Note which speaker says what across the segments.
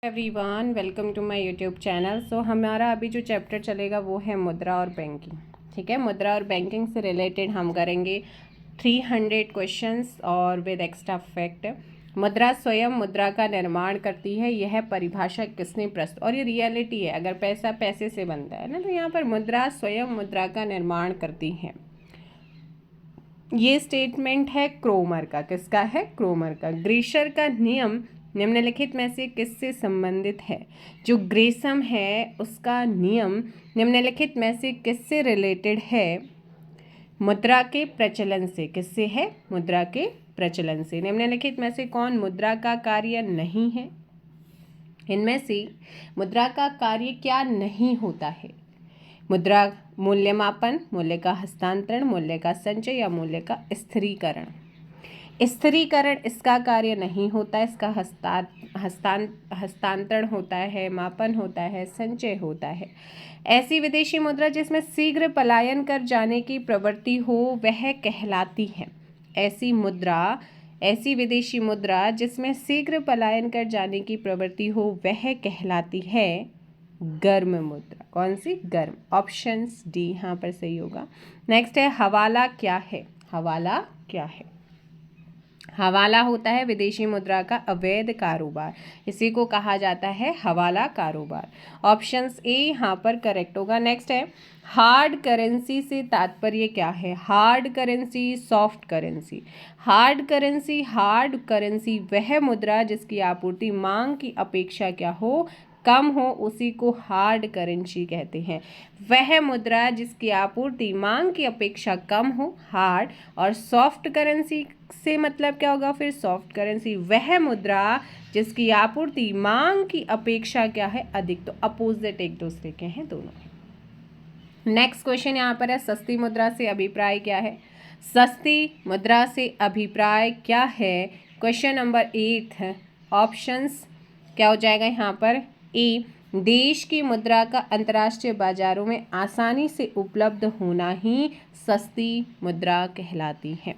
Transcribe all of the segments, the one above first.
Speaker 1: Everyone, welcome to my YouTube channel. So हमारा अभी जो चैप्टर चलेगा वो है मुद्रा और बैंकिंग। ठीक है, मुद्रा और बैंकिंग से रिलेटेड हम करेंगे 300 क्वेश्चंस और विद एक्स्ट्रा फैक्ट। मुद्रा स्वयं मुद्रा का निर्माण करती है, यह परिभाषा किसने प्रस्तुत, और ये रियलिटी है। अगर पैसा पैसे से बनता है ना, तो यहाँ पर मुद्रा स्वयं मुद्रा का निर्माण करती है। ये स्टेटमेंट है क्रोमर का। किसका है? क्रोमर का। ग्रेशर का नियम निम्नलिखित में से किससे संबंधित है? जो ग्रेसम है उसका नियम निम्नलिखित में से किससे रिलेटेड है? मुद्रा के प्रचलन से। किससे है? मुद्रा के प्रचलन से। निम्नलिखित में से कौन मुद्रा का कार्य नहीं है? इनमें से मुद्रा का कार्य क्या नहीं होता है? मुद्रा मूल्यमापन, मूल्य का हस्तांतरण, मूल्य का संचय या मूल्य का स्थिरीकरण। स्थिरीकरण इसका कार्य नहीं होता, इसका हस्तांतरण होता है, मापन होता है, संचय होता है। ऐसी विदेशी मुद्रा जिसमें शीघ्र पलायन कर जाने की प्रवृत्ति हो वह कहलाती है। ऐसी विदेशी मुद्रा जिसमें शीघ्र पलायन कर जाने की प्रवृत्ति हो वह कहलाती है गर्म मुद्रा। कौन सी? गर्म। ऑप्शंस डी यहाँ पर सही होगा। नेक्स्ट है हवाला क्या है? हवाला क्या है? हवाला होता है विदेशी मुद्रा का अवैध कारोबार, इसी को कहा जाता है हवाला कारोबार। ऑप्शंस ए यहाँ पर करेक्ट होगा। नेक्स्ट है हार्ड करेंसी से तात्पर्य क्या है? Hard currency, soft currency. Hard currency वह मुद्रा जिसकी आपूर्ति मांग की अपेक्षा क्या हो? कम हो, उसी को हार्ड करेंसी कहते हैं। वह मुद्रा जिसकी आपूर्ति मांग की अपेक्षा कम हो, हार्ड। और सॉफ्ट करेंसी से मतलब क्या होगा फिर? सॉफ्ट करेंसी वह मुद्रा जिसकी आपूर्ति मांग की अपेक्षा क्या है? अधिक। तो अपोजिट एक दूसरे के हैं दोनों। नेक्स्ट क्वेश्चन यहाँ पर है सस्ती मुद्रा से अभिप्राय क्या है? सस्ती मुद्रा से अभिप्राय क्या है? क्वेश्चन नंबर 8 है। ऑप्शंस क्या हो जाएगा यहाँ पर? ए, देश की मुद्रा का अंतर्राष्ट्रीय बाजारों में आसानी से उपलब्ध होना ही सस्ती मुद्रा कहलाती है।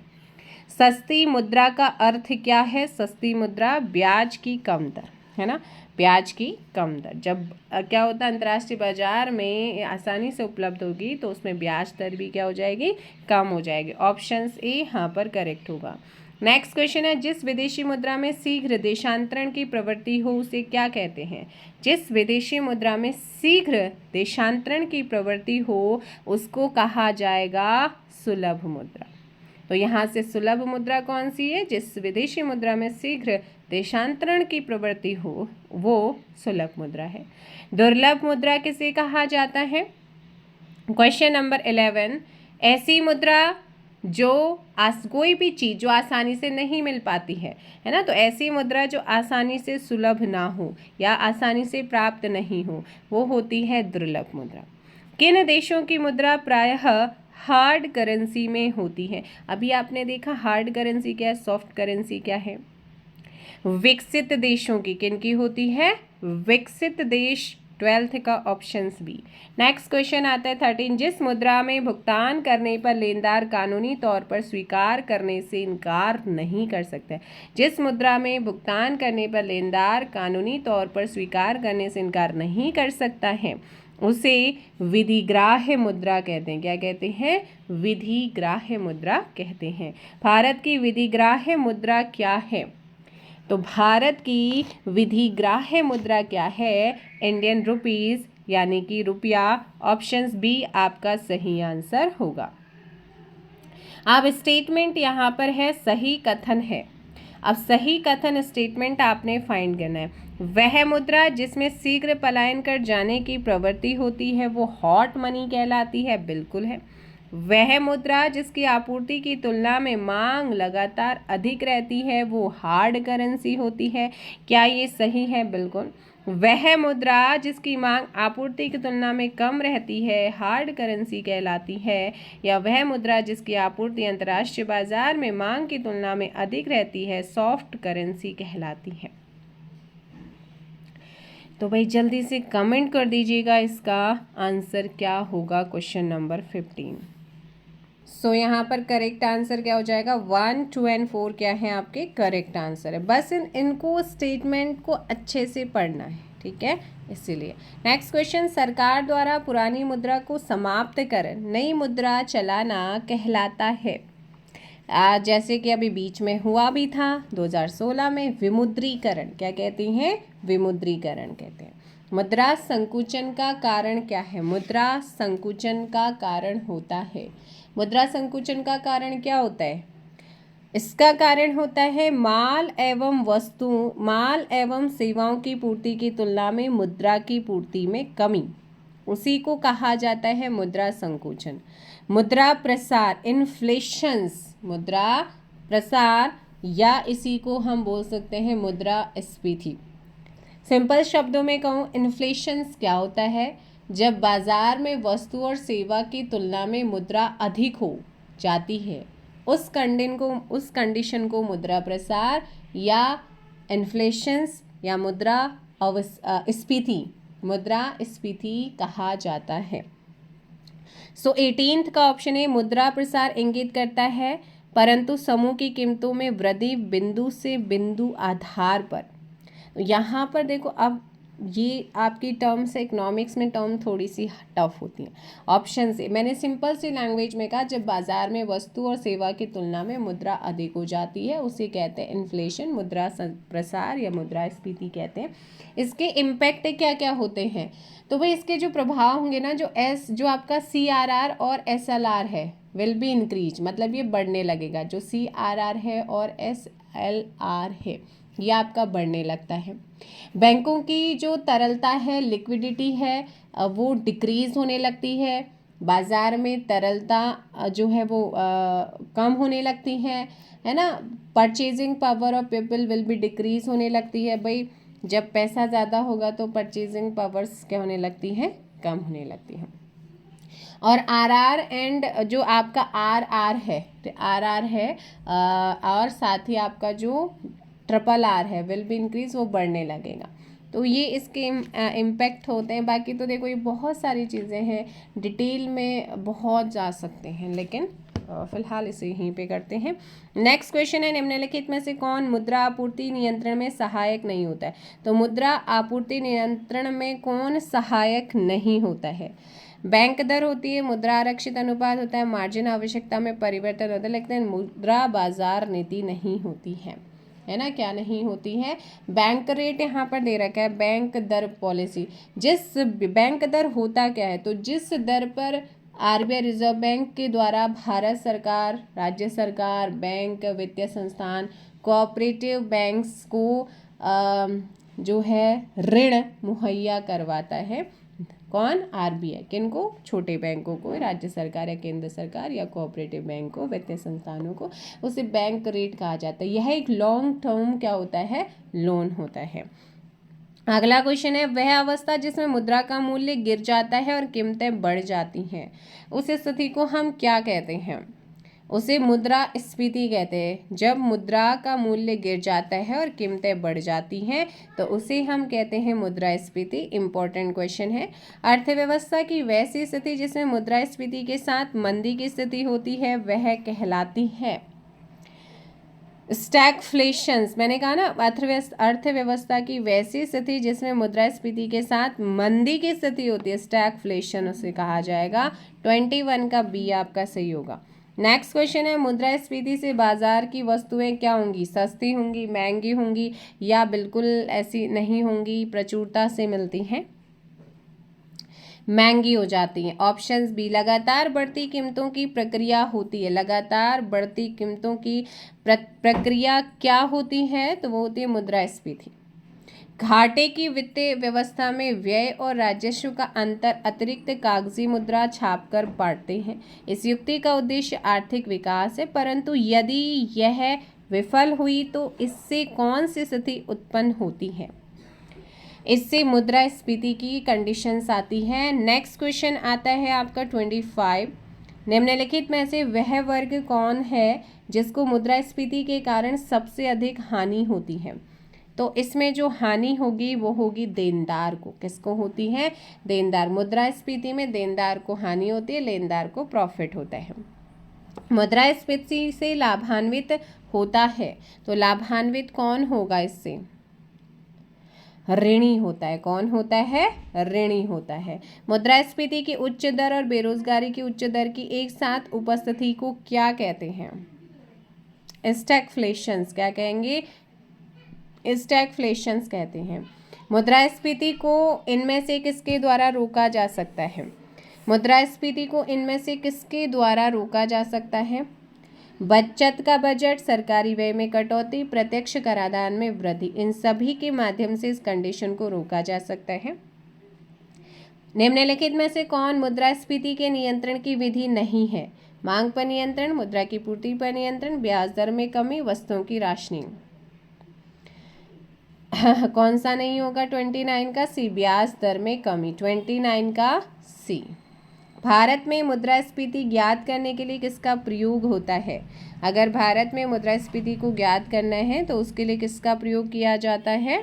Speaker 1: सस्ती मुद्रा का अर्थ क्या है? सस्ती मुद्रा ब्याज की कम दर, है ना, ब्याज की कम दर। जब क्या होता है अंतर्राष्ट्रीय बाजार में आसानी से उपलब्ध होगी तो उसमें ब्याज दर भी क्या हो जाएगी? कम हो जाएगी। ऑप्शंस ए यहाँ पर करेक्ट होगा। नेक्स्ट क्वेश्चन है जिस विदेशी मुद्रा में शीघ्र देशांतरण की प्रवृत्ति हो उसे क्या कहते हैं? जिस विदेशी मुद्रा में शीघ्र देशांतरण की प्रवृत्ति हो उसको कहा जाएगा सुलभ मुद्रा। तो यहाँ से सुलभ मुद्रा कौन सी है? जिस विदेशी मुद्रा में शीघ्र देशांतरण की प्रवृत्ति हो वो सुलभ मुद्रा है। दुर्लभ मुद्रा किसे कहा जाता है? क्वेश्चन नंबर 11, ऐसी मुद्रा जो कोई भी चीज़ जो आसानी से नहीं मिल पाती है ना, तो ऐसी मुद्रा जो आसानी से सुलभ ना हो या आसानी से प्राप्त नहीं हो वो होती है दुर्लभ मुद्रा। किन देशों की मुद्रा प्रायः हार्ड करेंसी में होती है? अभी आपने देखा हार्ड करेंसी क्या है, सॉफ्ट करेंसी क्या है। विकसित देशों की किन की होती है? विकसित देश। 12th का ऑप्शंस बी। नेक्स्ट क्वेश्चन आता है 13, जिस मुद्रा में भुगतान करने पर लेनदार कानूनी तौर पर स्वीकार करने से इनकार नहीं कर सकता है। जिस मुद्रा में भुगतान करने पर लेनदार कानूनी तौर पर स्वीकार करने से इनकार नहीं कर सकता है उसे विधिग्राह्य मुद्रा कहते हैं। क्या कहते हैं? विधिग्राह्य मुद्रा कहते हैं। भारत की विधिग्राह्य मुद्रा क्या है? तो भारत की विधिग्राह्य मुद्रा क्या है? इंडियन रुपीस, यानी कि रुपया। ऑप्शंस बी आपका सही आंसर होगा। अब स्टेटमेंट यहाँ पर है सही कथन है। अब सही कथन स्टेटमेंट आपने फाइंड करना है। वह मुद्रा जिसमें शीघ्र पलायन कर जाने की प्रवृत्ति होती है वो हॉट मनी कहलाती है। बिल्कुल है। वह मुद्रा जिसकी आपूर्ति की तुलना में मांग लगातार अधिक रहती है वो हार्ड करेंसी होती है। क्या ये सही है? बिल्कुल। वह मुद्रा जिसकी मांग आपूर्ति की तुलना में कम रहती है हार्ड करेंसी कहलाती है। या वह मुद्रा जिसकी आपूर्ति अंतर्राष्ट्रीय बाजार में मांग की तुलना में अधिक रहती है सॉफ्ट करेंसी कहलाती है। तो भाई जल्दी से कमेंट कर दीजिएगा इसका आंसर क्या होगा क्वेश्चन नंबर 15। सो यहाँ पर करेक्ट आंसर क्या हो जाएगा, 1, 2 एंड 4 क्या है आपके करेक्ट आंसर है। बस इनको स्टेटमेंट को अच्छे से पढ़ना है, ठीक है, इसीलिए। नेक्स्ट क्वेश्चन, सरकार द्वारा पुरानी मुद्रा को समाप्त कर नई मुद्रा चलाना कहलाता है। जैसे कि अभी बीच में हुआ भी था 2016 में विमुद्रीकरण, क्या कहते हैं, विमुद्रीकरण कहते हैं। मुद्रा संकुचन का कारण क्या है, मुद्रा संकुचन का कारण होता है, मुद्रा संकुचन का कारण क्या होता है, इसका कारण होता है माल एवं सेवाओं की पूर्ति की तुलना में मुद्रा की पूर्ति में कमी, उसी को कहा जाता है मुद्रा संकुचन। मुद्रा प्रसार, इन्फ्लेशंस, मुद्रा प्रसार, या इसी को हम बोल सकते हैं मुद्रा स्फीति। सिंपल शब्दों में कहूँ, इन्फ्लेशंस क्या होता है, जब बाजार में वस्तु और सेवा की तुलना में मुद्रा अधिक हो जाती है, उस कंडीशन को मुद्रा प्रसार या इन्फ्लेशंस या मुद्रा स्फीति कहा जाता है। सो 18th का ऑप्शन है, मुद्रा प्रसार इंगित करता है परंतु समूह की कीमतों में वृद्धि बिंदु से बिंदु आधार पर। यहाँ पर देखो, अब ये आपकी टर्म्स इकोनॉमिक्स में टर्म थोड़ी सी टफ होती हैं। ऑप्शन से मैंने सिंपल सी लैंग्वेज में कहा, जब बाजार में वस्तु और सेवा की तुलना में मुद्रा अधिक हो जाती है उसे कहते हैं इन्फ्लेशन, मुद्रा प्रसार या मुद्रा स्फीति कहते हैं। इसके इम्पैक्ट क्या क्या होते हैं, तो भाई इसके जो प्रभाव होंगे ना, जो आपका CRR और SLR है विल बी इंक्रीज, मतलब ये बढ़ने लगेगा। जो CRR है और SLR है ये आपका बढ़ने लगता है। बैंकों की जो तरलता है, लिक्विडिटी है, वो डिक्रीज होने लगती है। बाजार में तरलता जो है वो कम होने लगती है ना। Purchasing power of people will be decrease होने लगती है। भाई जब पैसा ज़्यादा होगा तो परचेजिंग पावर्स क्या होने लगती हैं, कम होने लगती हैं। और RR एंड जो आपका RR है और साथ ही आपका जो RRR है विल बी इंक्रीज, वो बढ़ने लगेगा। तो ये इसके इम्पैक्ट होते हैं। बाकी तो देखो ये बहुत सारी चीज़ें हैं, डिटेल में बहुत जा सकते हैं, लेकिन फिलहाल इसे यहीं पे करते हैं। नेक्स्ट क्वेश्चन है, निम्नलिखित में से कौन मुद्रा आपूर्ति नियंत्रण में सहायक नहीं होता है। तो मुद्रा आपूर्ति नियंत्रण में कौन सहायक नहीं होता है, बैंक दर होती है, मुद्रा आरक्षित अनुपात होता है, मार्जिन आवश्यकता में परिवर्तन होता है, लेकिन मुद्रा बाजार नीति नहीं होती है ना। क्या नहीं होती है, बैंक रेट यहाँ पर दे रखा है, बैंक दर पॉलिसी। जिस बैंक दर होता क्या है, तो जिस दर पर RBI रिजर्व बैंक के द्वारा भारत सरकार, राज्य सरकार, बैंक, वित्तीय संस्थान, कोऑपरेटिव बैंक्स को जो है ऋण मुहैया करवाता है, कौन, RBI। किनको, छोटे बैंकों को, राज्य सरकार या केंद्र सरकार या कोऑपरेटिव बैंक को, वित्तीय संस्थानों को, उसे बैंक रेट कहा जाता है। यह एक लॉन्ग टर्म क्या होता है, लोन होता है। अगला क्वेश्चन है, वह अवस्था जिसमें मुद्रा का मूल्य गिर जाता है और कीमतें बढ़ जाती हैं, उस स्थिति को हम क्या कहते हैं, उसे मुद्रा स्फीति कहते हैं। जब मुद्रा का मूल्य गिर जाता है और कीमतें बढ़ जाती हैं तो उसे हम कहते हैं मुद्रा स्फीति। इंपॉर्टेंट क्वेश्चन है। अर्थव्यवस्था की वैसी स्थिति जिसमें मुद्रा स्फीति के साथ मंदी की स्थिति होती है वह कहलाती है स्टैगफ्लेशंस। मैंने कहा ना, अर्थव्यवस्था की वैसी स्थिति जिसमें मुद्रास्फीति के साथ मंदी की स्थिति होती है, स्टैगफ्लेशन उसे कहा जाएगा। 21 का बी आपका सही होगा। नेक्स्ट क्वेश्चन है, मुद्रास्फीति से बाजार की वस्तुएं क्या होंगी, सस्ती होंगी, महंगी होंगी, या बिल्कुल ऐसी नहीं होंगी, प्रचुरता से मिलती हैं, महंगी हो जाती हैं। ऑप्शंस बी, लगातार बढ़ती कीमतों की प्रक्रिया होती है। लगातार बढ़ती कीमतों की प्रक्रिया क्या होती है, तो वो होती है मुद्रास्फीति। घाटे की वित्तीय व्यवस्था में व्यय और राजस्व का अंतर अतिरिक्त कागजी मुद्रा छापकर बांटते हैं। इस युक्ति का उद्देश्य आर्थिक विकास है, परंतु यदि यह विफल हुई तो इससे कौन सी स्थिति उत्पन्न होती है, इससे मुद्रास्फीति की कंडीशंस आती हैं। नेक्स्ट क्वेश्चन आता है आपका 25, निम्नलिखित में से वह वर्ग कौन है जिसको मुद्रास्फीति के कारण सबसे अधिक हानि होती है। तो इसमें जो हानि होगी वो होगी देनदार को। किसको होती है, देनदार। मुद्रास्फीति में देनदार को हानि होती है, लेनदार को प्रॉफिट होता है। मुद्रास्फीति से लाभान्वित होता है, तो लाभान्वित कौन होगा इससे? ऋणी होता है। कौन होता है? ऋणी होता है। मुद्रास्फीति की उच्च दर और बेरोजगारी की उच्च दर की एक साथ उपस्थिति को क्या कहते हैं? स्टैगफ्लेशंस। क्या कहेंगे? स्टैगफ्लेशंस कहते हैं। मुद्रास्फीति को इनमें से किसके द्वारा रोका जा सकता है? मुद्रास्फीति को इनमें से किसके द्वारा रोका जा सकता है? बचत का बजट, सरकारी व्यय में कटौती, प्रत्यक्ष कराधान में वृद्धि, इन सभी के माध्यम से इस कंडीशन को रोका जा सकता है। निम्नलिखित में से कौन मुद्रास्फीति के नियंत्रण की विधि नहीं है? मांग पर नियंत्रण, मुद्रा की पूर्ति पर नियंत्रण, ब्याज दर में कमी, वस्तुओं की राशनिंग। कौन सा नहीं होगा? 29 का सी, ब्याज दर में कमी। 29 का सी। भारत में मुद्रास्फीति ज्ञात करने के लिए किसका प्रयोग होता है? अगर भारत में मुद्रास्फीति को ज्ञात करना है तो उसके लिए किसका प्रयोग किया जाता है?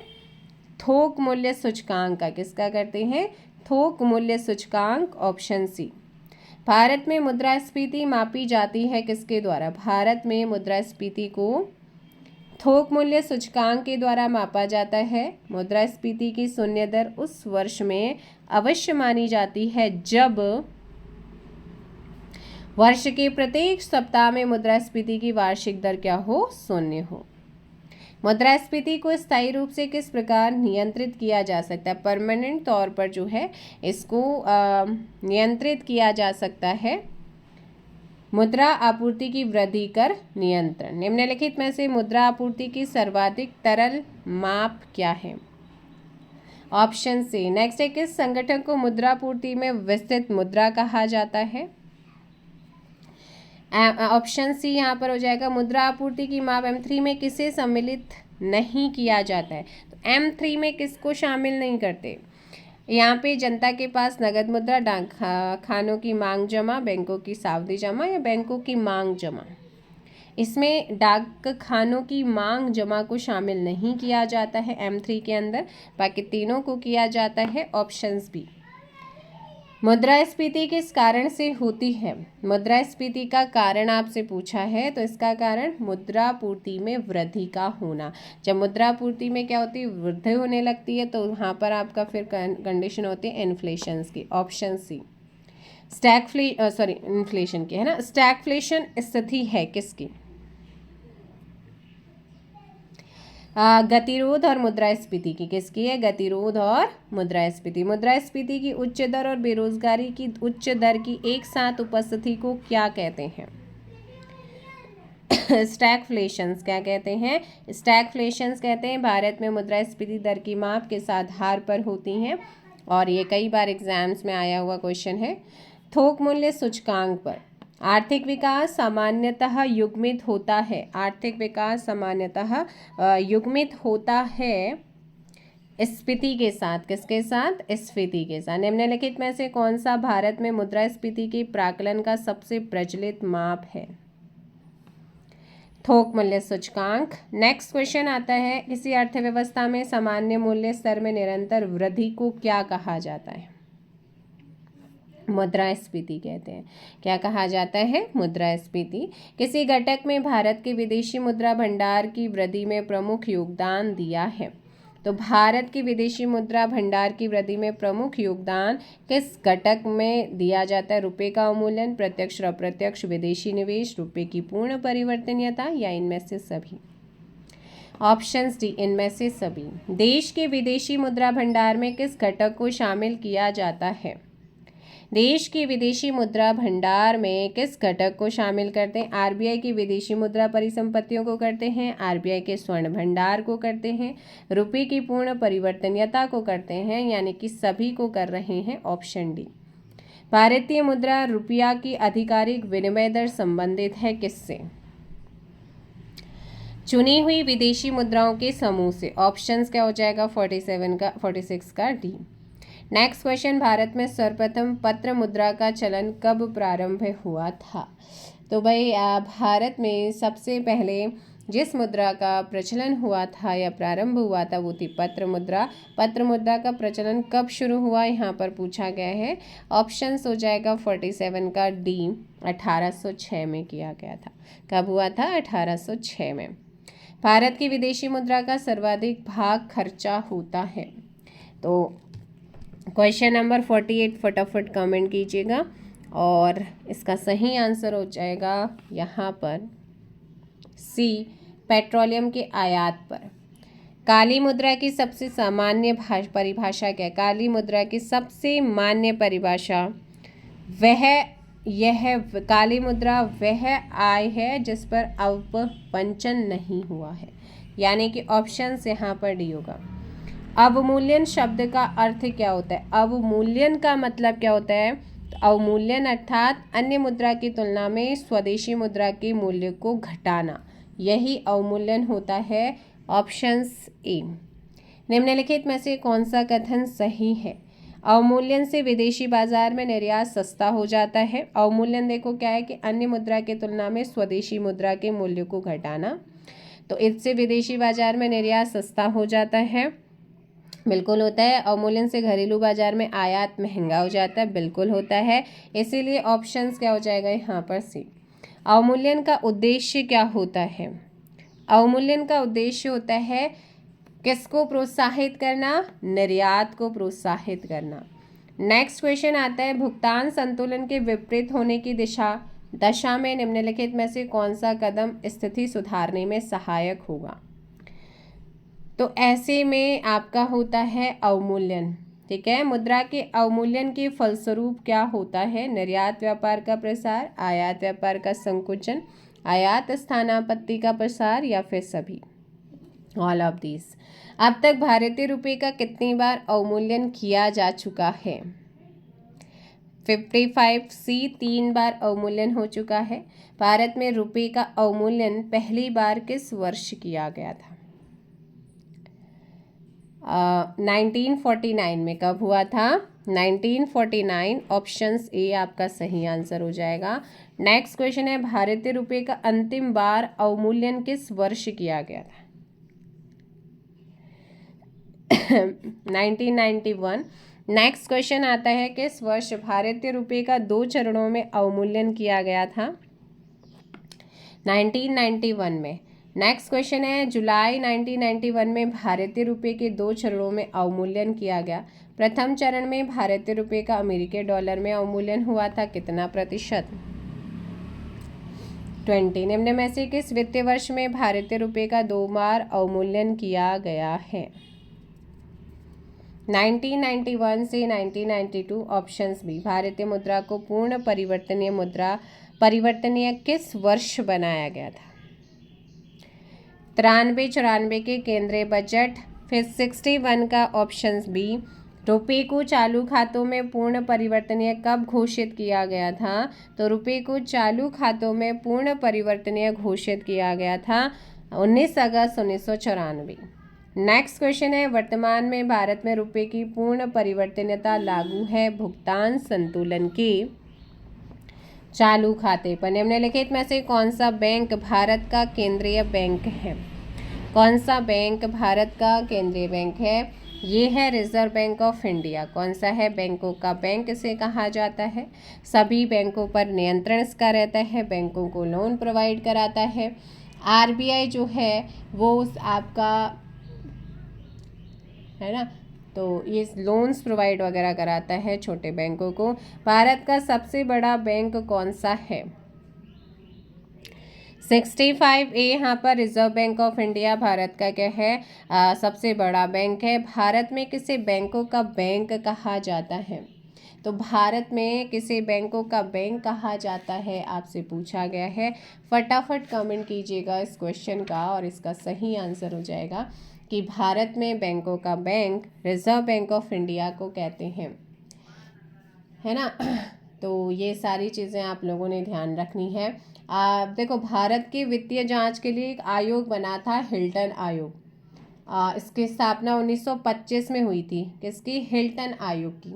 Speaker 1: थोक मूल्य सूचकांक का। किसका करते हैं? थोक मूल्य सूचकांक, ऑप्शन सी। भारत में मुद्रास्फीति मापी जाती है किसके द्वारा? भारत में मुद्रास्फीति को थोक मूल्य सूचकांक के द्वारा मापा जाता है। मुद्रास्फीति की शून्य दर उस वर्ष में अवश्य मानी जाती है जब वर्ष के प्रत्येक सप्ताह में मुद्रास्फीति की वार्षिक दर क्या हो? शून्य हो। मुद्रास्फीति को स्थायी रूप से किस प्रकार नियंत्रित किया जा सकता है? परमानेंट तौर पर जो है इसको नियंत्रित किया जा सकता है मुद्रा आपूर्ति की वृद्धि कर नियंत्रण। निम्नलिखित में से मुद्रा आपूर्ति की सर्वाधिक तरल माप क्या है? ऑप्शन सी। नेक्स्ट है, किस संगठन को मुद्रा आपूर्ति में विस्तृत मुद्रा कहा जाता है? ऑप्शन सी यहाँ पर हो जाएगा। मुद्रा आपूर्ति की माप M3 में किसे सम्मिलित नहीं किया जाता है? तो M3 में किसको शामिल नहीं करते? यहाँ पे जनता के पास नगद मुद्रा, डाक खानों की मांग जमा, बैंकों की सावधि जमा या बैंकों की मांग जमा। इसमें डाक खानों की मांग जमा को शामिल नहीं किया जाता है M3 के अंदर, बाकी तीनों को किया जाता है। Options B. मुद्रास्फीति किस कारण से होती है? मुद्रास्फीति का कारण आपसे पूछा है तो इसका कारण मुद्रापूर्ति में वृद्धि का होना। जब मुद्रापूर्ति में क्या होती है? वृद्धि होने लगती है तो वहाँ पर आपका फिर कंडीशन होती है इन्फ्लेशंस की। Option C. इन्फ्लेशन की है ना। स्टैगफ्लेशन स्थिति है किसकी? गतिरोध और मुद्रास्फीति की। किसकी है? गतिरोध और मुद्रास्फीति। मुद्रास्फीति की उच्च दर और बेरोजगारी की उच्च दर की एक साथ उपस्थिति को क्या कहते हैं? स्टैगफ्लेशंस। क्या कहते हैं? स्टैगफ्लेशंस कहते हैं। भारत में मुद्रास्फीति दर की माप किस आधार पर होती हैं? और ये कई बार एग्जाम्स में आया हुआ क्वेश्चन है। थोक मूल्य सूचकांक पर। आर्थिक विकास सामान्यतः युग्मित होता है। आर्थिक विकास सामान्यतः युग्मित होता है स्फीति के साथ। किसके साथ? स्फीति के साथ। निम्नलिखित में से कौन सा भारत में मुद्रास्फीति के प्राकलन का सबसे प्रचलित माप है? थोक मूल्य सूचकांक। नेक्स्ट क्वेश्चन आता है, किसी अर्थव्यवस्था में सामान्य मूल्य स्तर में निरंतर वृद्धि को क्या कहा जाता है? मुद्रास्फीति कहते हैं। क्या कहा जाता है? मुद्रास्फीति। किसी घटक में भारत के विदेशी मुद्रा भंडार की वृद्धि में प्रमुख योगदान दिया है? तो भारत की विदेशी मुद्रा भंडार की वृद्धि में प्रमुख योगदान किस घटक में दिया जाता है? रुपए का अवमूल्यन, प्रत्यक्ष और अप्रत्यक्ष विदेशी निवेश, रुपए की पूर्ण परिवर्तनीयता या इनमें से सभी? ऑप्शंस डी, इनमें से सभी। देश के विदेशी मुद्रा भंडार में किस घटक को शामिल किया जाता है? देश की विदेशी मुद्रा भंडार में किस घटक को शामिल करते हैं? आरबीआई की विदेशी मुद्रा परिसंपत्तियों को करते हैं, आरबीआई के स्वर्ण भंडार को करते हैं, रुपए की पूर्ण परिवर्तनीयता को करते हैं, यानी कि सभी को कर रहे हैं। Option D. भारतीय मुद्रा रुपया की आधिकारिक विनिमय दर संबंधित है किससे? चुनी हुई विदेशी मुद्राओं के समूह से। ऑप्शंस क्या हो जाएगा? 46 का डी। नेक्स्ट क्वेश्चन, भारत में सर्वप्रथम पत्र मुद्रा का चलन कब प्रारंभ हुआ था? तो भाई भारत में सबसे पहले जिस मुद्रा का प्रचलन हुआ था या प्रारंभ हुआ था वो थी पत्र मुद्रा। पत्र मुद्रा का प्रचलन कब शुरू हुआ यहाँ पर पूछा गया है। ऑप्शंस हो जाएगा 47 का डी, 1806 में किया गया था। कब हुआ था? 1806 में। भारत की विदेशी मुद्रा का सर्वाधिक भाग खर्चा होता है। तो क्वेश्चन नंबर 48 फटाफट कमेंट कीजिएगा और इसका सही आंसर हो जाएगा यहाँ पर सी, पेट्रोलियम के आयात पर। काली मुद्रा की सबसे सामान्य परिभाषा क्या है? काली मुद्रा की सबसे मान्य परिभाषा काली मुद्रा वह आय है जिस पर अवमूल्यन नहीं हुआ है, यानी कि ऑप्शन यहाँ पर डी होगा। अवमूल्यन शब्द का अर्थ क्या होता है? अवमूल्यन का मतलब क्या होता है? तो अवमूल्यन अर्थात अन्य मुद्रा की तुलना में स्वदेशी मुद्रा के मूल्य को घटाना, यही अवमूल्यन होता है। Options A. निम्नलिखित में से कौन सा कथन सही है? अवमूल्यन से विदेशी बाजार में निर्यात सस्ता हो जाता है। अवमूल्यन देखो क्या है कि अन्य मुद्रा की तुलना में स्वदेशी मुद्रा के मूल्य को घटाना, तो इससे विदेशी बाजार में निर्यात सस्ता हो जाता है, बिल्कुल होता है। अवमूल्यन से घरेलू बाजार में आयात महंगा हो जाता है, बिल्कुल होता है। इसीलिए ऑप्शंस क्या हो जाएगा यहाँ पर सी। अवमूल्यन का उद्देश्य क्या होता है? अवमूल्यन का उद्देश्य होता है किसको प्रोत्साहित करना? निर्यात को प्रोत्साहित करना। नेक्स्ट क्वेश्चन आता है, भुगतान संतुलन के विपरीत होने की दशा में निम्नलिखित में से कौन सा कदम स्थिति सुधारने में सहायक होगा? तो ऐसे में आपका होता है अवमूल्यन, ठीक है। मुद्रा के अवमूल्यन के फलस्वरूप क्या होता है? निर्यात व्यापार का प्रसार, आयात व्यापार का संकुचन, आयात स्थानापत्ति का प्रसार, या फिर सभी, ऑल ऑफ दीज। अब तक भारतीय रुपये का कितनी बार अवमूल्यन किया जा चुका है? 55 सी, 3 बार अवमूल्यन हो चुका है। भारत में रुपये का अवमूल्यन पहली बार किस वर्ष किया गया था? 1949 में। कब हुआ था? 1949। ऑप्शंस ए आपका सही आंसर हो जाएगा। नेक्स्ट क्वेश्चन है, भारतीय रुपये का अंतिम बार अवमूल्यन किस वर्ष किया गया था? 1991। नेक्स्ट क्वेश्चन आता है, किस वर्ष भारतीय रुपये का 2 चरणों में अवमूल्यन किया गया था? 1991 में। नेक्स्ट क्वेश्चन है, जुलाई 1991 में भारतीय रुपये के 2 चरणों में अवमूल्यन किया गया। प्रथम चरण में भारतीय रुपये का अमेरिकी डॉलर में अवमूल्यन हुआ था कितना प्रतिशत? 20। निम्न में से किस वित्तीय वर्ष में भारतीय रुपये का 2 बार अवमूल्यन किया गया है? 1991 से 1992। Options B. भारतीय मुद्रा को पूर्ण परिवर्तनीय किस वर्ष बनाया गया था? 93-94 के केंद्रीय बजट। फिर 61 का ऑप्शंस बी। रुपये को चालू खातों में पूर्ण परिवर्तनीय कब घोषित किया गया था? तो रुपये को चालू खातों में पूर्ण परिवर्तनीय घोषित किया गया था 19 अगस्त 1994। नेक्स्ट क्वेश्चन है, वर्तमान में भारत में रुपये की पूर्ण परिवर्तनीयता लागू है भुगतान संतुलन के चालू खाते पर। निम्नलिखित में से कौन सा बैंक भारत का केंद्रीय बैंक है? कौन सा बैंक भारत का केंद्रीय बैंक है? ये है रिजर्व बैंक ऑफ इंडिया। कौन सा है? बैंकों का बैंक इसे कहा जाता है। सभी बैंकों पर नियंत्रण इसका रहता है, बैंकों को लोन प्रोवाइड कराता है। आरबीआई जो है वो आपका है ना, तो ये लोन्स प्रोवाइड वगैरह कराता है छोटे बैंकों को। भारत का सबसे बड़ा बैंक कौन सा है? 65 ए यहाँ पर reserve bank of India Bharat का क्या है? सबसे बड़ा बैंक है। भारत में किसे बैंकों का बैंक कहा जाता है? तो भारत में किसे बैंकों का बैंक कहा जाता है आपसे पूछा गया है। फटाफट कमेंट कीजिएगा इस क्वेश्चन का और इसका सही आंसर हो जाएगा कि भारत में बैंकों का bank reserve bank of India को कहते हैं, है ना। तो ये सारी चीज़ें आप लोगों ने ध्यान रखनी है। देखो, भारत की वित्तीय जांच के लिए एक आयोग बना था, हिल्टन आयोग। इसकी स्थापना 1925 में हुई थी। किसकी? हिल्टन आयोग की।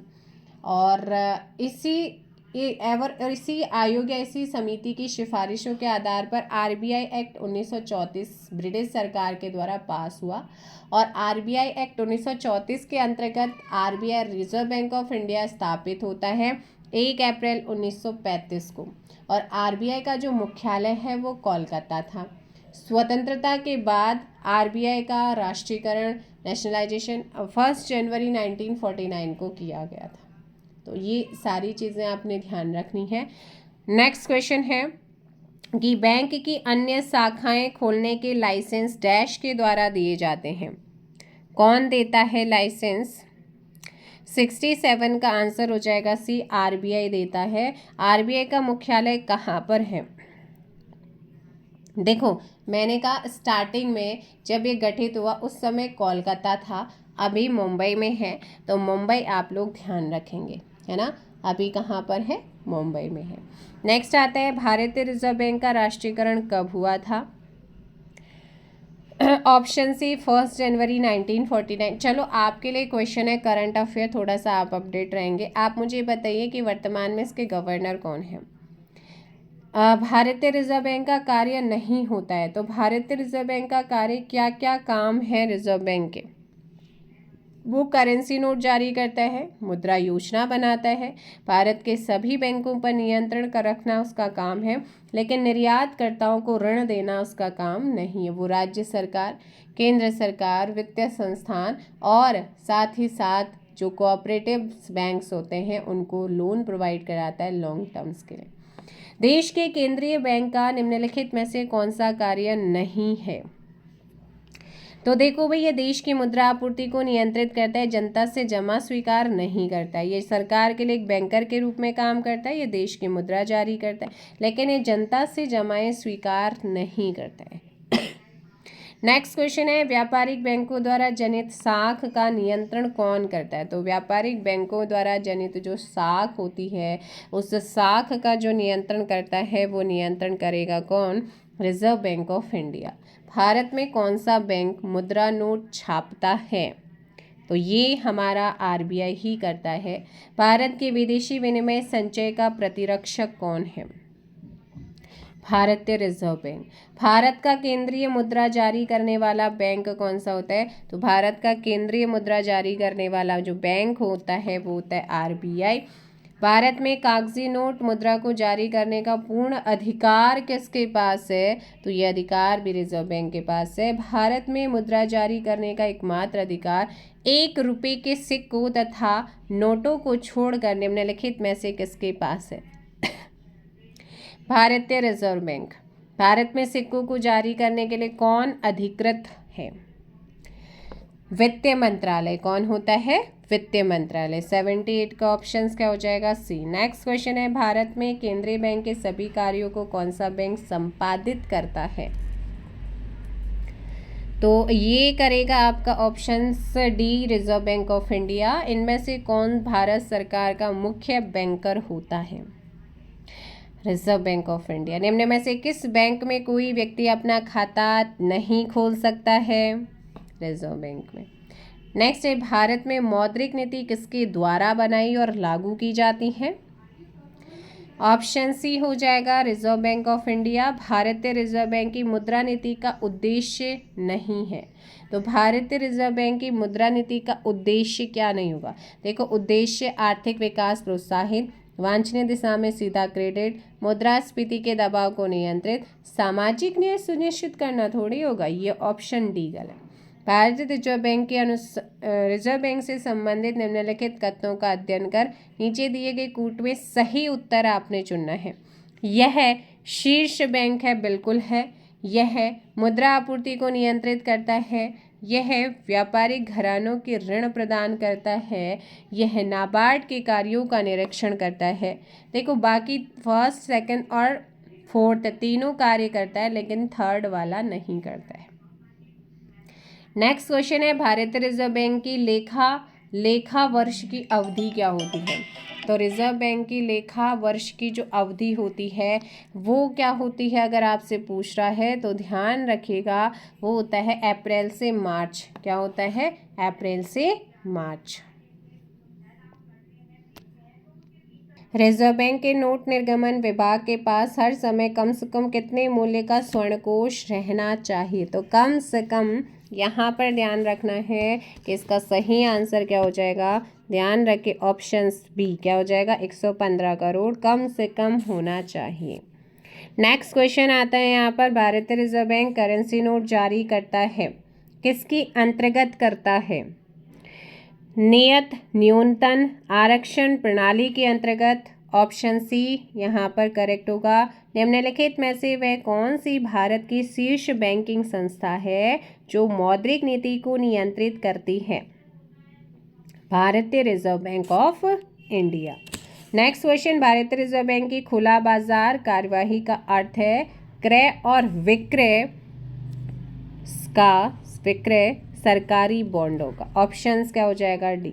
Speaker 1: और इसी और इसी आयोग या इसी समिति की सिफारिशों के आधार पर आरबीआई एक्ट 1934 ब्रिटिश सरकार के द्वारा पास हुआ और आरबीआई एक्ट 1934 के अंतर्गत RBI reserve bank of India स्थापित होता है 1 अप्रैल 1935 को और आरबीआई का जो मुख्यालय है वो कोलकाता था। स्वतंत्रता के बाद आरबीआई का राष्ट्रीयकरण नेशनलाइजेशन 1 जनवरी 1949 को किया गया था। तो ये सारी चीज़ें आपने ध्यान रखनी है। नेक्स्ट क्वेश्चन है कि बैंक की अन्य शाखाएं खोलने के लाइसेंस डैश के द्वारा दिए जाते हैं। कौन देता है लाइसेंस? 67 का आंसर हो जाएगा सी, आरबीआई देता है। आरबीआई का मुख्यालय कहाँ पर है? देखो, मैंने कहा स्टार्टिंग में जब ये गठित हुआ उस समय कोलकाता था, अभी मुंबई में है, तो मुंबई आप लोग ध्यान रखेंगे, है ना। अभी कहाँ पर है? मुंबई में है। नेक्स्ट आता है भारतीय रिजर्व बैंक का राष्ट्रीयकरण कब हुआ था? ऑप्शन सी 1 जनवरी 1949। चलो आपके लिए क्वेश्चन है करंट अफेयर, थोड़ा सा आप अपडेट रहेंगे। आप मुझे बताइए कि वर्तमान में इसके गवर्नर कौन है? भारतीय रिजर्व बैंक का कार्य नहीं होता है, तो भारतीय रिजर्व बैंक का कार्य क्या क्या काम है रिजर्व बैंक के? वो करेंसी नोट जारी करता है, मुद्रा योजना बनाता है, भारत के सभी बैंकों पर नियंत्रण कर रखना उसका काम है, लेकिन निर्यातकर्ताओं को ऋण देना उसका काम नहीं है। वो राज्य सरकार, केंद्र सरकार, वित्तीय संस्थान और साथ ही साथ जो कोऑपरेटिव बैंक्स होते हैं उनको लोन प्रोवाइड कराता है लॉन्ग टर्म्स के लिए। देश के केंद्रीय बैंक का निम्नलिखित में से कौन सा कार्य नहीं है? तो देखो भाई, ये देश की मुद्रा आपूर्ति को नियंत्रित करता है, जनता से जमा स्वीकार नहीं करता है। ये सरकार के लिए एक बैंकर के रूप में काम करता है, ये देश की मुद्रा जारी करता है, लेकिन ये जनता से जमाएं स्वीकार नहीं करता है। नेक्स्ट क्वेश्चन है व्यापारिक बैंकों द्वारा जनित साख का नियंत्रण कौन करता है? तो व्यापारिक बैंकों द्वारा जनित जो साख होती है उस साख का जो नियंत्रण करता है वो नियंत्रण करेगा कौन? Reserve bank of India. Bharat में कौन सा बैंक मुद्रा नोट छापता है? तो ये हमारा आरबीआई ही करता है। भारत के विदेशी विनिमय संचय का प्रतिरक्षक कौन है? भारतीय रिजर्व बैंक। भारत का केंद्रीय मुद्रा जारी करने वाला बैंक कौन सा होता है? तो भारत का केंद्रीय मुद्रा जारी करने वाला जो बैंक होता है वो होता है आरबीआई। भारत में कागजी नोट मुद्रा को जारी करने का पूर्ण अधिकार किसके पास है? तो ये अधिकार भी रिजर्व बैंक के पास है। भारत में मुद्रा जारी करने का एकमात्र अधिकार 1 रुपये के सिक्कों तथा नोटों को छोड़कर निम्नलिखित में से किसके पास है? भारतीय रिजर्व बैंक। भारत में सिक्कों को जारी करने के लिए कौन अधिकृत है? वित्त मंत्रालय। कौन होता है? वित्त मंत्रालय। 78 का ऑप्शन क्या हो जाएगा? सी। नेक्स्ट क्वेश्चन है भारत में केंद्रीय बैंक के सभी कार्यों को कौन सा बैंक संपादित करता है? तो ये करेगा आपका option D, reserve bank of India. इनमें से कौन भारत सरकार का मुख्य बैंकर होता है? Reserve bank of India. निम्न में से किस बैंक में कोई व्यक्ति अपना खाता नहीं खोल सकता है? रिजर्व बैंक में। नेक्स्ट है भारत में मौद्रिक नीति किसके द्वारा बनाई और लागू की जाती है? ऑप्शन सी हो जाएगा, रिजर्व बैंक ऑफ इंडिया। भारतीय रिजर्व बैंक की मुद्रा नीति का उद्देश्य नहीं है। तो भारतीय रिजर्व बैंक की मुद्रा नीति का उद्देश्य क्या नहीं होगा? देखो, उद्देश्य आर्थिक विकास प्रोत्साहित, वांछनीय दिशा में सीधा क्रेडिट, मुद्रास्फीति के दबाव को नियंत्रित, सामाजिक न्याय सुनिश्चित करना थोड़ी होगा। ये ऑप्शन डी गलत। भारतीय रिजर्व बैंक के रिजर्व बैंक से संबंधित निम्नलिखित कथनों का अध्ययन कर नीचे दिए गए कूट में सही उत्तर आपने चुनना है। यह शीर्ष बैंक है, बिल्कुल है। यह मुद्रा आपूर्ति को नियंत्रित करता है। यह व्यापारिक घरानों के ऋण प्रदान करता है। यह नाबार्ड के कार्यों का निरीक्षण करता है। देखो, बाकी फर्स्ट, सेकंड और फोर्थ तीनों कार्य करता है, लेकिन थर्ड वाला नहीं करता है। नेक्स्ट क्वेश्चन है भारतीय रिजर्व बैंक की लेखा वर्ष की अवधि क्या होती है? तो रिजर्व बैंक की लेखा वर्ष की जो अवधि होती है वो क्या होती है? अगर आपसे पूछ रहा है तो ध्यान रखिएगा, वो होता है अप्रैल से मार्च। क्या होता है? अप्रैल से मार्च। रिजर्व बैंक के नोट निर्गमन विभाग के पास हर समय कम से कम कितने मूल्य का स्वर्ण कोष रहना चाहिए? तो कम से कम यहाँ पर ध्यान रखना है कि इसका सही आंसर क्या हो जाएगा। ध्यान रखें, ऑप्शंस बी क्या हो जाएगा, 115 करोड़ कम से कम होना चाहिए। नेक्स्ट क्वेश्चन आता है यहाँ पर, भारतीय रिजर्व बैंक करेंसी नोट जारी करता है, किसकी अंतर्गत करता है? नियत न्यूनतम आरक्षण प्रणाली के अंतर्गत। ऑप्शन सी यहाँ पर करेक्ट होगा। निम्नलिखित में से वह कौन सी भारत की शीर्ष बैंकिंग संस्था है जो मौद्रिक नीति को नियंत्रित करती है? भारतीय reserve bank of India. Next question, भारतीय रिजर्व बैंक की खुला बाजार कार्यवाही का अर्थ है क्रय और विक्रय सरकारी बॉन्डों का। ऑप्शंस क्या हो जाएगा, डी।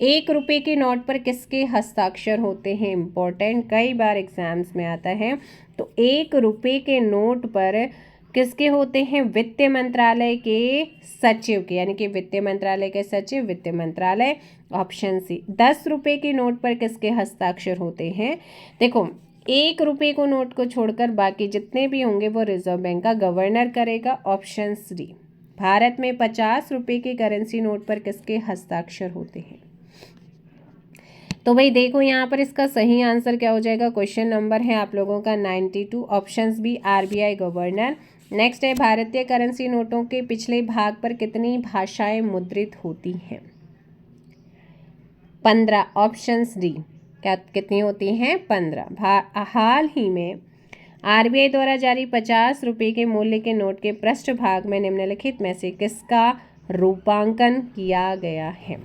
Speaker 1: 1 रुपये के नोट पर किसके हस्ताक्षर होते हैं? इंपॉर्टेंट, कई बार एग्जाम्स में आता है। तो 1 रुपये के नोट पर किसके होते हैं? वित्त मंत्रालय के सचिव के, यानी कि वित्त मंत्रालय के सचिव, वित्त मंत्रालय। Option C. 10 रुपये के नोट पर किसके हस्ताक्षर होते हैं? देखो, 1 रुपये को नोट को छोड़कर बाकी जितने भी होंगे वो रिजर्व बैंक का गवर्नर करेगा। Option D. भारत में 50 रुपये के करेंसी नोट पर किसके हस्ताक्षर होते हैं? तो भाई देखो यहाँ पर इसका सही आंसर क्या हो जाएगा। क्वेश्चन नंबर है आप लोगों का 92। Options B RBI governor. Next है, भारतीय करेंसी नोटों के पिछले भाग पर कितनी भाषाएं मुद्रित होती हैं? 15। ऑप्शंस डी क्या कितनी होती हैं? 15। हाल ही में आरबीआई द्वारा जारी 50 रुपये के मूल्य के नोट के पृष्ठभाग में निम्नलिखित में से किसका रूपांकन किया गया है?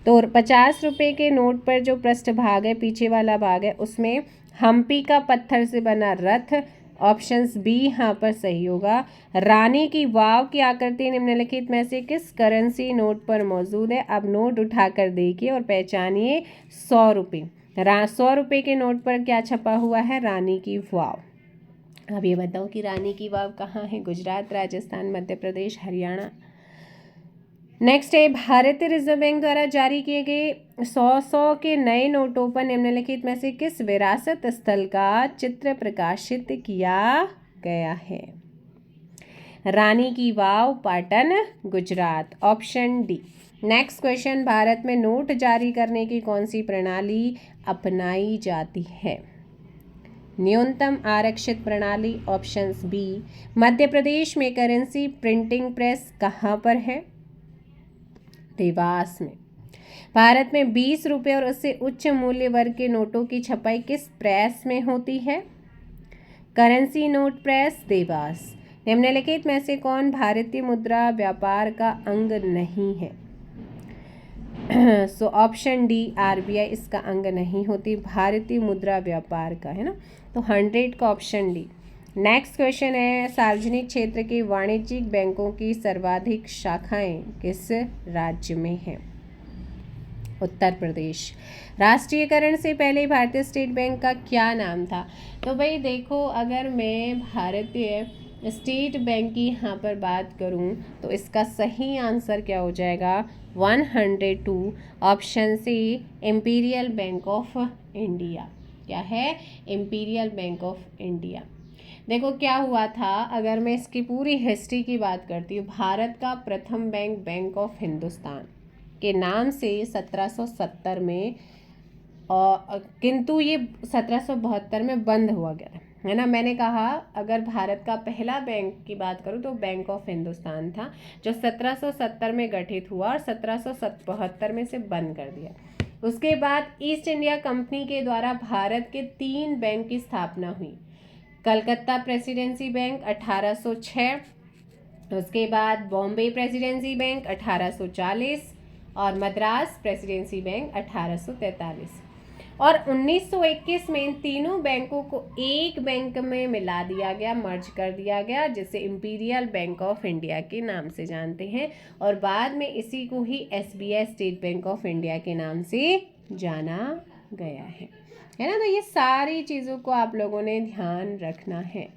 Speaker 1: तो 50 रुपये के नोट पर जो पृष्ठभाग है, पीछे वाला भाग है, उसमें हम्पी का पत्थर से बना रथ। ऑप्शंस बी यहाँ पर सही होगा। रानी की वाव की आकृति निम्नलिखित में से किस करेंसी नोट पर मौजूद है? अब नोट उठाकर देखिए और पहचानिए। 100 रुपये 100 रुपये के नोट पर क्या छपा हुआ है? रानी की वाव। अब ये बताओ कि रानी की वाव कहाँ है? गुजरात, राजस्थान, मध्य प्रदेश, हरियाणा। नेक्स्ट है, भारतीय रिजर्व बैंक द्वारा जारी किए गए 100 के नए नोटों पर निम्नलिखित में से किस विरासत स्थल का चित्र प्रकाशित किया गया है? Rani ki Vav, Patan, Gujarat. Option D. Next question, भारत में नोट जारी करने की कौन सी प्रणाली अपनाई जाती है? न्यूनतम आरक्षित प्रणाली। Options B. मध्य प्रदेश में करेंसी प्रिंटिंग प्रेस कहाँ पर है? देवास में। भारत में 20 रुपये और उससे उच्च मूल्य वर्ग के नोटों की छपाई किस प्रेस में होती है? Currency note press, Dewas. निम्नलिखित में से कौन भारतीय मुद्रा व्यापार का अंग नहीं है? सो ऑप्शन डी आरबीआई इसका अंग नहीं होती, भारतीय मुद्रा व्यापार का है ना। तो 100 का ऑप्शन डी। नेक्स्ट क्वेश्चन है, सार्वजनिक क्षेत्र के वाणिज्यिक बैंकों की सर्वाधिक शाखाएं किस राज्य में हैं? उत्तर प्रदेश। राष्ट्रीयकरण से पहले भारतीय स्टेट बैंक का क्या नाम था? तो भाई देखो, अगर मैं भारतीय स्टेट बैंक की यहाँ पर बात करूँ तो इसका सही आंसर क्या हो जाएगा? 102। Option C Imperial Bank of India. क्या है? Imperial Bank of India. देखो क्या हुआ था, अगर मैं इसकी पूरी हिस्ट्री की बात करती हूँ, भारत का प्रथम बैंक बैंक ऑफ हिंदुस्तान के नाम से 1770 में, किंतु ये 1772 में बंद हुआ गया है ना। मैंने कहा अगर भारत का पहला बैंक की बात करूँ तो बैंक ऑफ हिंदुस्तान था, जो 1770 में गठित हुआ और 1772 में से बंद कर दिया। उसके बाद ईस्ट इंडिया कंपनी के द्वारा भारत के 3 बैंक की स्थापना हुई। कलकत्ता प्रेसिडेंसी बैंक 1806, उसके बाद बॉम्बे प्रेसिडेंसी बैंक 1840 और मद्रास प्रेसिडेंसी बैंक 1843। और 1921 में इन तीनों बैंकों को एक बैंक में मिला दिया गया, मर्ज कर दिया गया, जिसे इंपीरियल बैंक ऑफ इंडिया के नाम से जानते हैं। और बाद में इसी को ही SBI State Bank of India के नाम से जाना गया है ना। तो ये सारी चीज़ों को आप लोगों ने ध्यान रखना है।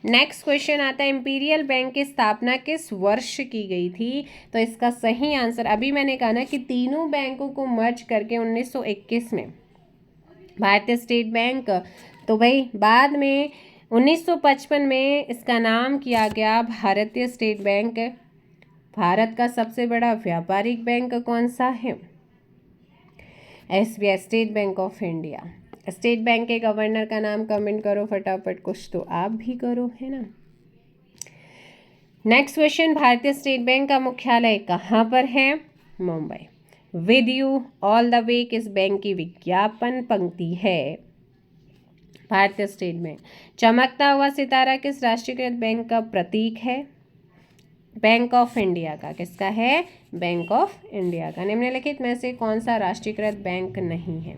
Speaker 1: नेक्स्ट क्वेश्चन आता है, इंपीरियल बैंक की स्थापना किस वर्ष की गई थी? तो इसका सही आंसर, अभी मैंने कहा ना कि तीनों बैंकों को मर्ज करके 1921 में भारतीय स्टेट बैंक, तो भाई बाद में 1955 में इसका नाम किया गया भारतीय स्टेट बैंक। भारत का सबसे बड़ा व्यापारिक बैंक कौन सा है? SBI, state Bank of India. State bank के गवर्नर का नाम कमेंट करो फटाफट, कुछ तो आप भी करो, है ना। नेक्स्ट क्वेश्चन, भारतीय स्टेट बैंक का मुख्यालय कहाँ पर है? Mumbai. With you all the way किस बैंक की विज्ञापन पंक्ति है? भारतीय स्टेट बैंक। चमकता हुआ सितारा किस राष्ट्रीयकृत बैंक का प्रतीक है? बैंक ऑफ इंडिया का। किसका है? बैंक ऑफ इंडिया का। निम्नलिखित में से कौन सा राष्ट्रीयकृत बैंक नहीं है?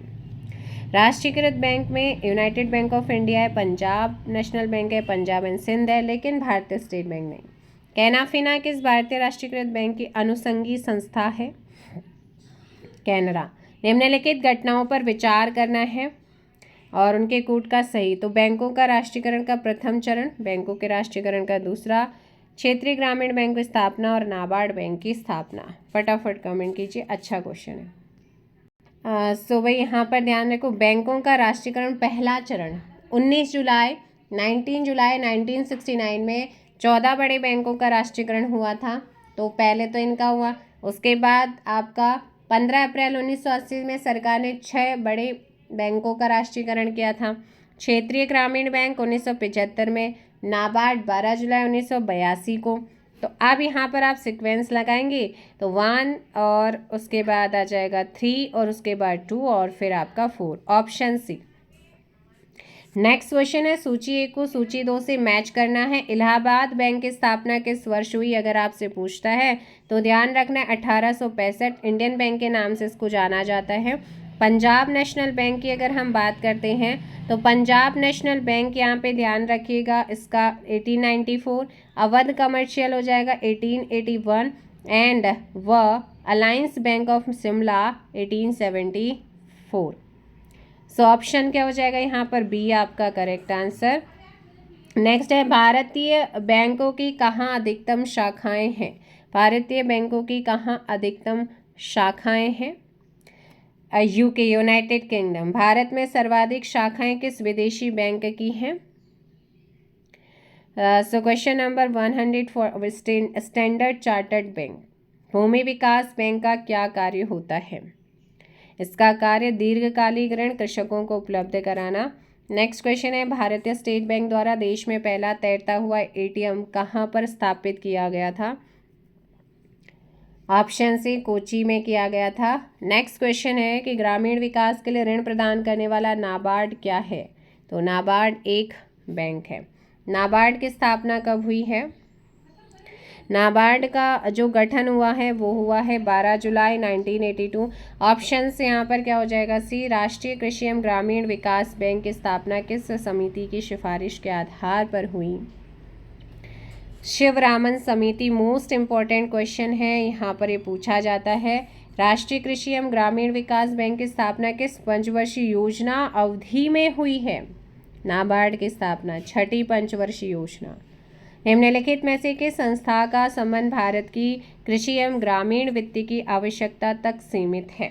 Speaker 1: राष्ट्रीयकृत बैंक में यूनाइटेड बैंक ऑफ इंडिया है, पंजाब नेशनल बैंक है, पंजाब एंड सिंध है, लेकिन भारतीय स्टेट बैंक नहीं। कैनाफिना किस भारतीय राष्ट्रीयकृत बैंक की अनुषंगी संस्था है? कैनरा। निम्नलिखित घटनाओं पर विचार करना है और उनके कूट का सही। तो बैंकों का राष्ट्रीयकरण का प्रथम चरण, बैंकों के राष्ट्रीयकरण का दूसरा, क्षेत्रीय ग्रामीण बैंक की स्थापना और नाबार्ड बैंक की स्थापना। फटाफट कमेंट कीजिए, अच्छा क्वेश्चन है। सो भाई यहाँ पर ध्यान रखो, बैंकों का राष्ट्रीयकरण पहला चरण 19 जुलाई 1969 में 14 बड़े बैंकों का राष्ट्रीयकरण हुआ था। तो पहले तो इनका हुआ, उसके बाद आपका 15 अप्रैल 1980 में सरकार ने 6 बड़े बैंकों का राष्ट्रीयकरण किया था। क्षेत्रीय ग्रामीण बैंक 1975 में, नाबार्ड 12 जुलाई 1982 को। तो अब यहाँ पर आप सीक्वेंस लगाएंगे तो 1 और उसके बाद आ जाएगा 3 और उसके बाद 2 और फिर आपका 4, ऑप्शन सी। नेक्स्ट क्वेश्चन है, सूची 1 को सूची 2 से मैच करना है। इलाहाबाद बैंक की स्थापना किस वर्ष हुई अगर आपसे पूछता है तो ध्यान रखना है 1865, इंडियन बैंक के नाम से इसको जाना जाता है। पंजाब नेशनल बैंक की अगर हम बात करते हैं तो पंजाब नेशनल बैंक यहाँ पे ध्यान रखिएगा इसका 1894, अवध कमर्शियल हो जाएगा 1881 एंड व alliance bank of Shimla 1874। So option क्या हो जाएगा यहाँ पर? बी आपका करेक्ट आंसर। नेक्स्ट है, भारतीय बैंकों की कहाँ अधिकतम शाखाएं हैं? भारतीय बैंकों की कहाँ अधिकतम शाखाएं हैं? UK, United kingdom. भारत में सर्वाधिक शाखाएं किस विदेशी बैंक की हैं? So question number 100 Standard Chartered bank. Bhumi Vikas bank का क्या कार्य होता है? इसका कार्य दीर्घकालिक ऋण कृषकों को उपलब्ध कराना। नेक्स्ट क्वेश्चन है, भारतीय स्टेट बैंक द्वारा देश में पहला तैरता हुआ ATM कहाँ पर स्थापित किया गया था? ऑप्शन सी, कोची में किया गया था। नेक्स्ट क्वेश्चन है कि ग्रामीण विकास के लिए ऋण प्रदान करने वाला नाबार्ड क्या है? तो नाबार्ड एक बैंक है। नाबार्ड की स्थापना कब हुई है? नाबार्ड का जो गठन हुआ है वो हुआ है 12 जुलाई 1982। ऑप्शन से यहाँ पर क्या हो जाएगा? सी, राष्ट्रीय कृषि एवं ग्रामीण विकास बैंक की स्थापना किस समिति की सिफारिश के आधार पर हुई? शिवरामन समिति। मोस्ट इम्पॉर्टेंट क्वेश्चन है, यहाँ पर ये पूछा जाता है। राष्ट्रीय कृषि एवं ग्रामीण विकास बैंक की स्थापना किस पंचवर्षीय योजना अवधि में हुई है? नाबार्ड की स्थापना 6ठी पंचवर्षीय योजना। निम्नलिखित में से किस संस्था का संबंध भारत की कृषि एवं ग्रामीण वित्त की आवश्यकता तक सीमित है?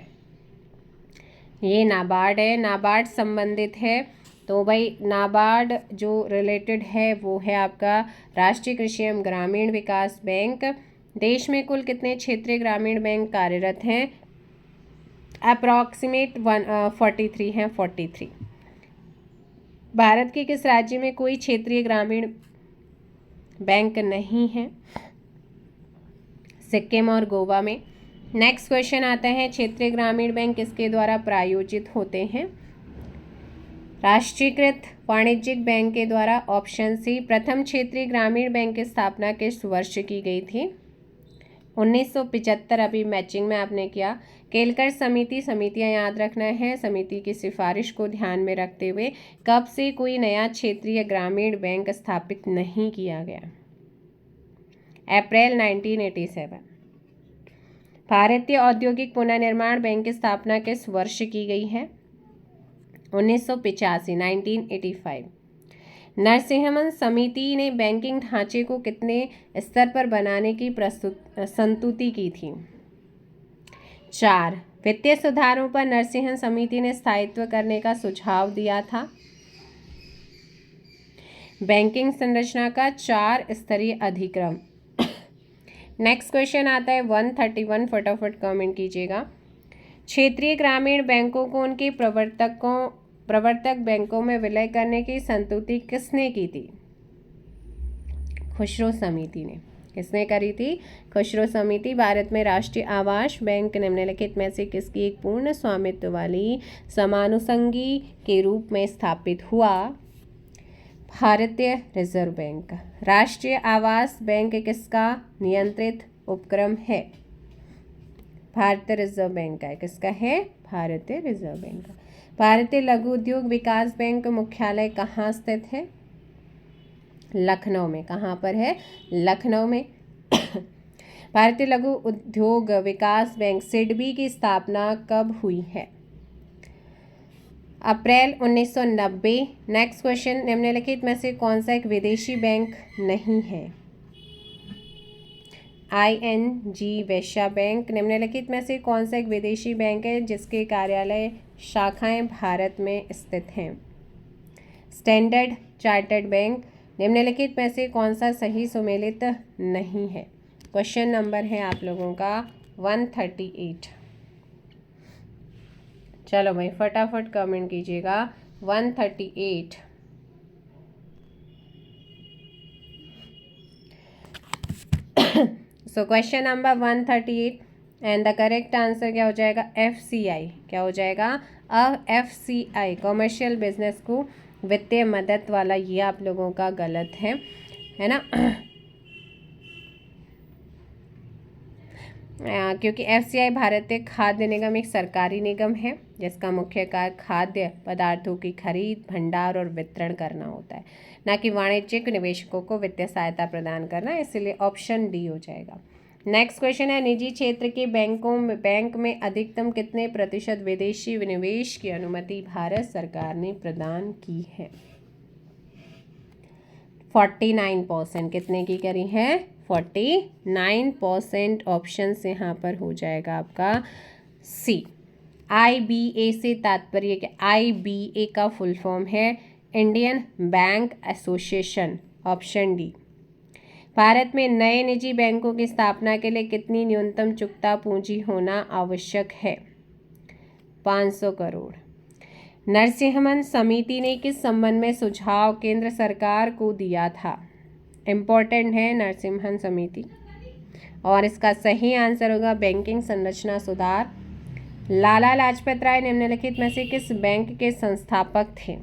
Speaker 1: ये नाबार्ड है, नाबार्ड संबंधित है। तो भाई नाबार्ड जो रिलेटेड है वो है आपका राष्ट्रीय कृषि एवं ग्रामीण विकास बैंक। देश में कुल कितने क्षेत्रीय ग्रामीण बैंक कार्यरत हैं? अप्रॉक्सीमेट 43 हैं, 43। भारत के किस राज्य में कोई क्षेत्रीय ग्रामीण बैंक नहीं है? सिक्किम और गोवा में। नेक्स्ट क्वेश्चन आता है, क्षेत्रीय ग्रामीण बैंक किसके द्वारा प्रायोजित होते हैं? राष्ट्रीयकृत वाणिज्यिक बैंक के द्वारा। ऑप्शन सी, प्रथम क्षेत्रीय ग्रामीण बैंक की स्थापना किस वर्ष की गई थी? 1975। अभी मैचिंग में आपने किया। केलकर समिति, समितियां याद रखना है, समिति की सिफारिश को ध्यान में रखते हुए कब से कोई नया क्षेत्रीय ग्रामीण बैंक स्थापित नहीं किया गया? अप्रैल 1987। भारतीय औद्योगिक पुनर्निर्माण बैंक की स्थापना किस वर्ष की गई है? 1985, 1985। नरसिम्हन समिति ने बैंकिंग ढांचे को कितने स्तर पर बनाने की संस्तुति की थी? 4। वित्तीय सुधारों पर नरसिंहन समिति ने स्थायित्व करने का सुझाव दिया था। बैंकिंग संरचना का 4 स्तरीय अधिक्रम। नेक्स्ट क्वेश्चन आता है 131, फटाफट कमेंट कीजिएगा। क्षेत्रीय ग्रामीण बैंकों को उनके प्रवर्तक बैंकों में विलय करने की संस्तुति किसने की थी? खुसरो समिति ने। किसने करी थी? खुसरो समिति। भारत में राष्ट्रीय आवास बैंक निम्नलिखित में से किसकी एक पूर्ण स्वामित्व वाली समानुषंगी के रूप में स्थापित हुआ? भारतीय रिजर्व बैंक। राष्ट्रीय आवास बैंक किसका नियंत्रित उपक्रम है? भारतीय रिजर्व बैंक का है। किसका है? भारतीय रिजर्व बैंक का। भारतीय लघु उद्योग विकास बैंक मुख्यालय कहाँ स्थित है? लखनऊ में। कहाँ पर है? लखनऊ में। भारतीय लघु उद्योग विकास बैंक सिडबी की स्थापना कब हुई है? अप्रैल 1990। नेक्स्ट क्वेश्चन, निम्नलिखित में से कौन सा एक विदेशी बैंक नहीं है? ING वैश्या बैंक। निम्नलिखित में से कौन सा एक विदेशी बैंक है जिसके कार्यालय शाखाएं भारत में स्थित हैं? Standard Chartered bank. निम्नलिखित में से कौन सा सही सुमेलित नहीं है? क्वेश्चन नंबर है आप लोगों का 138। चलो भाई फटाफट कमेंट कीजिएगा। 138। सो question number 138 and the correct answer क्या हो जाएगा? FCI। क्या हो जाएगा? FCI कॉमर्शियल बिजनेस को वित्तीय मदद वाला। ये आप लोगों का गलत है ना? क्योंकि FCI भारतीय खाद्य निगम एक सरकारी निगम है जिसका मुख्य कार्य खाद्य पदार्थों की खरीद, भंडार और वितरण करना होता है, ना कि वाणिज्यिक निवेशकों को वित्तीय सहायता प्रदान करना। इसलिए ऑप्शन डी हो जाएगा। नेक्स्ट क्वेश्चन है, निजी क्षेत्र के बैंक में अधिकतम कितने प्रतिशत विदेशी विनिवेश की अनुमति भारत सरकार ने प्रदान की है? 49%। कितने की करी है? 49%। ऑप्शन से यहाँ पर हो जाएगा आपका C। IBA से तात्पर्य क्या? IBA का फुल फॉर्म है Indian bank association. Option D. भारत में नए निजी बैंकों की स्थापना के लिए कितनी न्यूनतम चुकता पूंजी होना आवश्यक है? 500 करोड़। नरसिम्हन समिति ने किस संबंध में सुझाव केंद्र सरकार को दिया था? इम्पोर्टेंट है नरसिम्हन समिति, और इसका सही आंसर होगा बैंकिंग संरचना सुधार। लाला लाजपत राय निम्नलिखित में से किस बैंक के संस्थापक थे?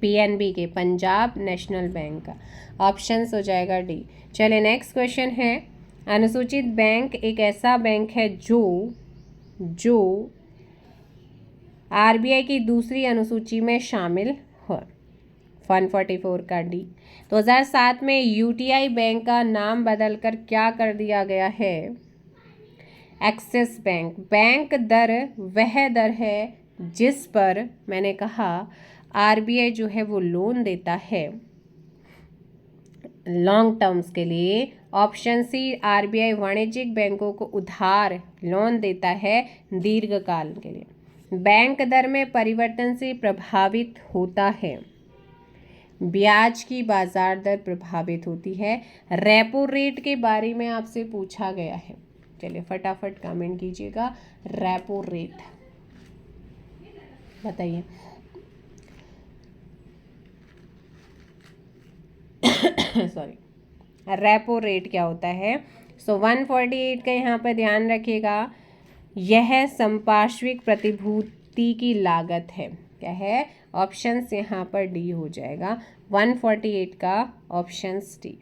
Speaker 1: PNB के, पंजाब नेशनल बैंक का। ऑप्शन हो जाएगा डी। चलिए नेक्स्ट क्वेश्चन है, अनुसूचित बैंक एक ऐसा बैंक है जो RBI की दूसरी अनुसूची में शामिल हो। 144 का डी। 2007 में UTI बैंक का नाम बदलकर क्या कर दिया गया है? Axis bank. बैंक दर वह दर है जिस पर मैंने कहा RBI जो है वो लोन देता है लॉन्ग टर्म्स के लिए। ऑप्शन सी, RBI वाणिज्यिक बैंकों को उधार लोन देता है दीर्घकाल के लिए। बैंक दर में परिवर्तन से प्रभावित होता है ब्याज की बाजार दर प्रभावित होती है। रेपो रेट के बारे में आपसे पूछा गया है। चलिए फटाफट कमेंट कीजिएगा। रेपो रेट बताइए। सॉरी, रेपो रेट क्या होता है? 148 का यहाँ पर ध्यान रखिएगा। यह संपार्श्विक प्रतिभूति की लागत है। क्या है? ऑप्शन यहाँ पर डी हो जाएगा। 148 का ऑप्शन डी।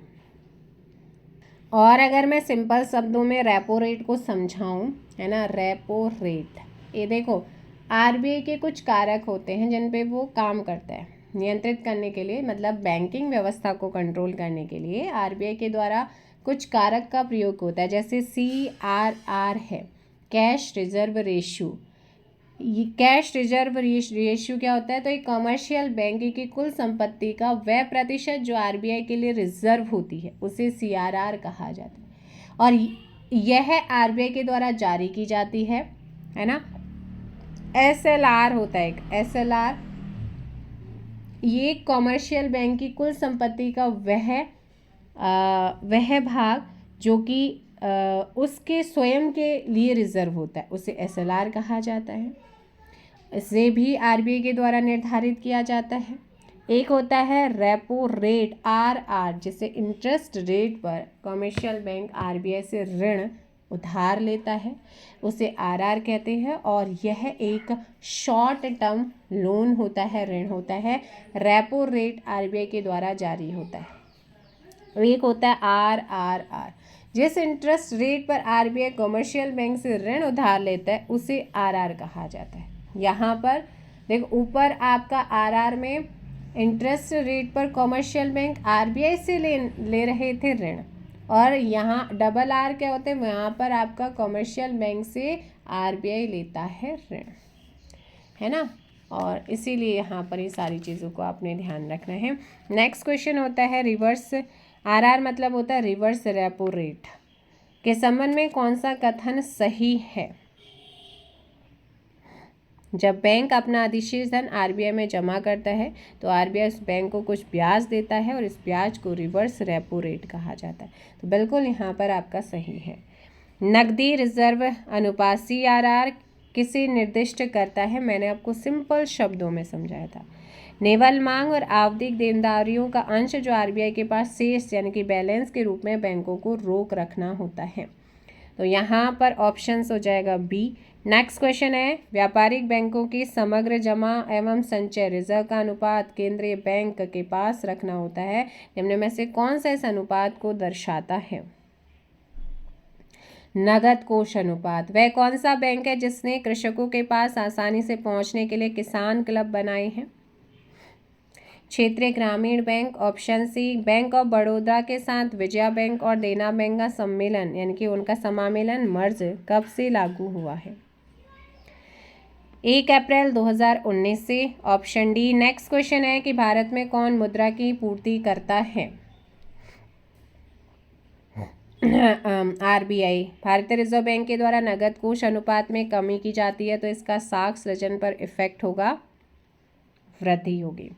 Speaker 1: और अगर मैं सिंपल शब्दों में रेपो रेट को समझाऊं, है ना, रेपो रेट, ये देखो RBI के कुछ कारक होते हैं जिन पे वो काम करता है नियंत्रित करने के लिए, मतलब बैंकिंग व्यवस्था को कंट्रोल करने के लिए RBI के द्वारा कुछ कारक का प्रयोग होता है। जैसे CRR है, कैश रिजर्व रेशियो। ये कैश रिजर्व रेशियो क्या होता है? तो एक कमर्शियल बैंक की कुल संपत्ति का वह प्रतिशत जो RBI के लिए रिजर्व होती है उसे CRR कहा जाता है। और यह आरबीआई के द्वारा जारी की जाती है ना। एसएलआर होता है एक, एसएलआर ये कॉमर्शियल बैंक की कुल संपत्ति का वह भाग जो कि उसके स्वयं के लिए रिजर्व होता है, उसे एसएलआर कहा जाता है। इसे भी आरबीआई के द्वारा निर्धारित किया जाता है। एक होता है रेपो रेट आरआर, जिसे इंटरेस्ट रेट पर कमर्शियल बैंक आरबीआई से ऋण उधार लेता है, उसे आरआर कहते हैं। और यह एक शॉर्ट टर्म लोन होता है, ऋण होता है। रेपो रेट आरबीआई के द्वारा जारी होता है। एक होता है आरआरआर, जिस इंटरेस्ट रेट पर आरबीआई कमर्शियल बैंक से ऋण उधार लेता है उसे आरआर कहा जाता है। यहाँ पर देखो, ऊपर आपका आरआर में इंटरेस्ट रेट पर कमर्शियल बैंक आरबीआई से ले रहे थे ऋण, और यहाँ डबल आर क्या होते हैं, यहाँ पर आपका कमर्शियल बैंक से आरबीआई लेता है ऋण, है ना। और इसीलिए यहाँ पर ये सारी चीज़ों को आपने ध्यान रखना है। नेक्स्ट क्वेश्चन होता है रिवर्स आरआर, मतलब होता है रिवर्स रेपो रेट के संबंध में कौन सा कथन सही है। जब बैंक अपना अधिशेष धन आरबीआई में जमा करता है तो आरबीआई उस बैंक को कुछ ब्याज देता है और इस ब्याज को रिवर्स रेपो रेट कहा जाता है। तो बिल्कुल यहाँ पर आपका सही है। नकदी रिजर्व अनुपात सीआरआर किसे निर्दिष्ट करता है, मैंने आपको सिंपल शब्दों में समझाया था। नेवल मांग और आवधिक देनदारियों का अंश जो आरबीआई के पास शेष यानी कि बैलेंस के रूप में बैंकों को रोक रखना होता है। तो यहाँ पर ऑप्शंस हो जाएगा बी। नेक्स्ट क्वेश्चन है व्यापारिक बैंकों की समग्र जमा एवं संचय रिजर्व का अनुपात केंद्रीय बैंक के पास रखना होता है, निम्न में से कौन सा इस अनुपात को दर्शाता है। नगद कोष अनुपात। वह कौन सा बैंक है जिसने कृषकों के पास आसानी से पहुंचने के लिए किसान क्लब बनाए हैं। क्षेत्रीय ग्रामीण bank. Option C Bank of Baroda के साथ विजया बैंक और देना बैंक का सम्मेलन यानी कि उनका समामेलन मर्ज कब से लागू हुआ है। 1 अप्रैल 2019 से। Option D. नेक्स्ट क्वेश्चन है कि भारत में कौन मुद्रा की पूर्ति करता है। आरबीआई। भारतीय रिजर्व बैंक के द्वारा नगद कोष अनुपात में कमी की जाती है तो इसका साख सृजन पर इफेक्ट होगा, वृद्धि होगी।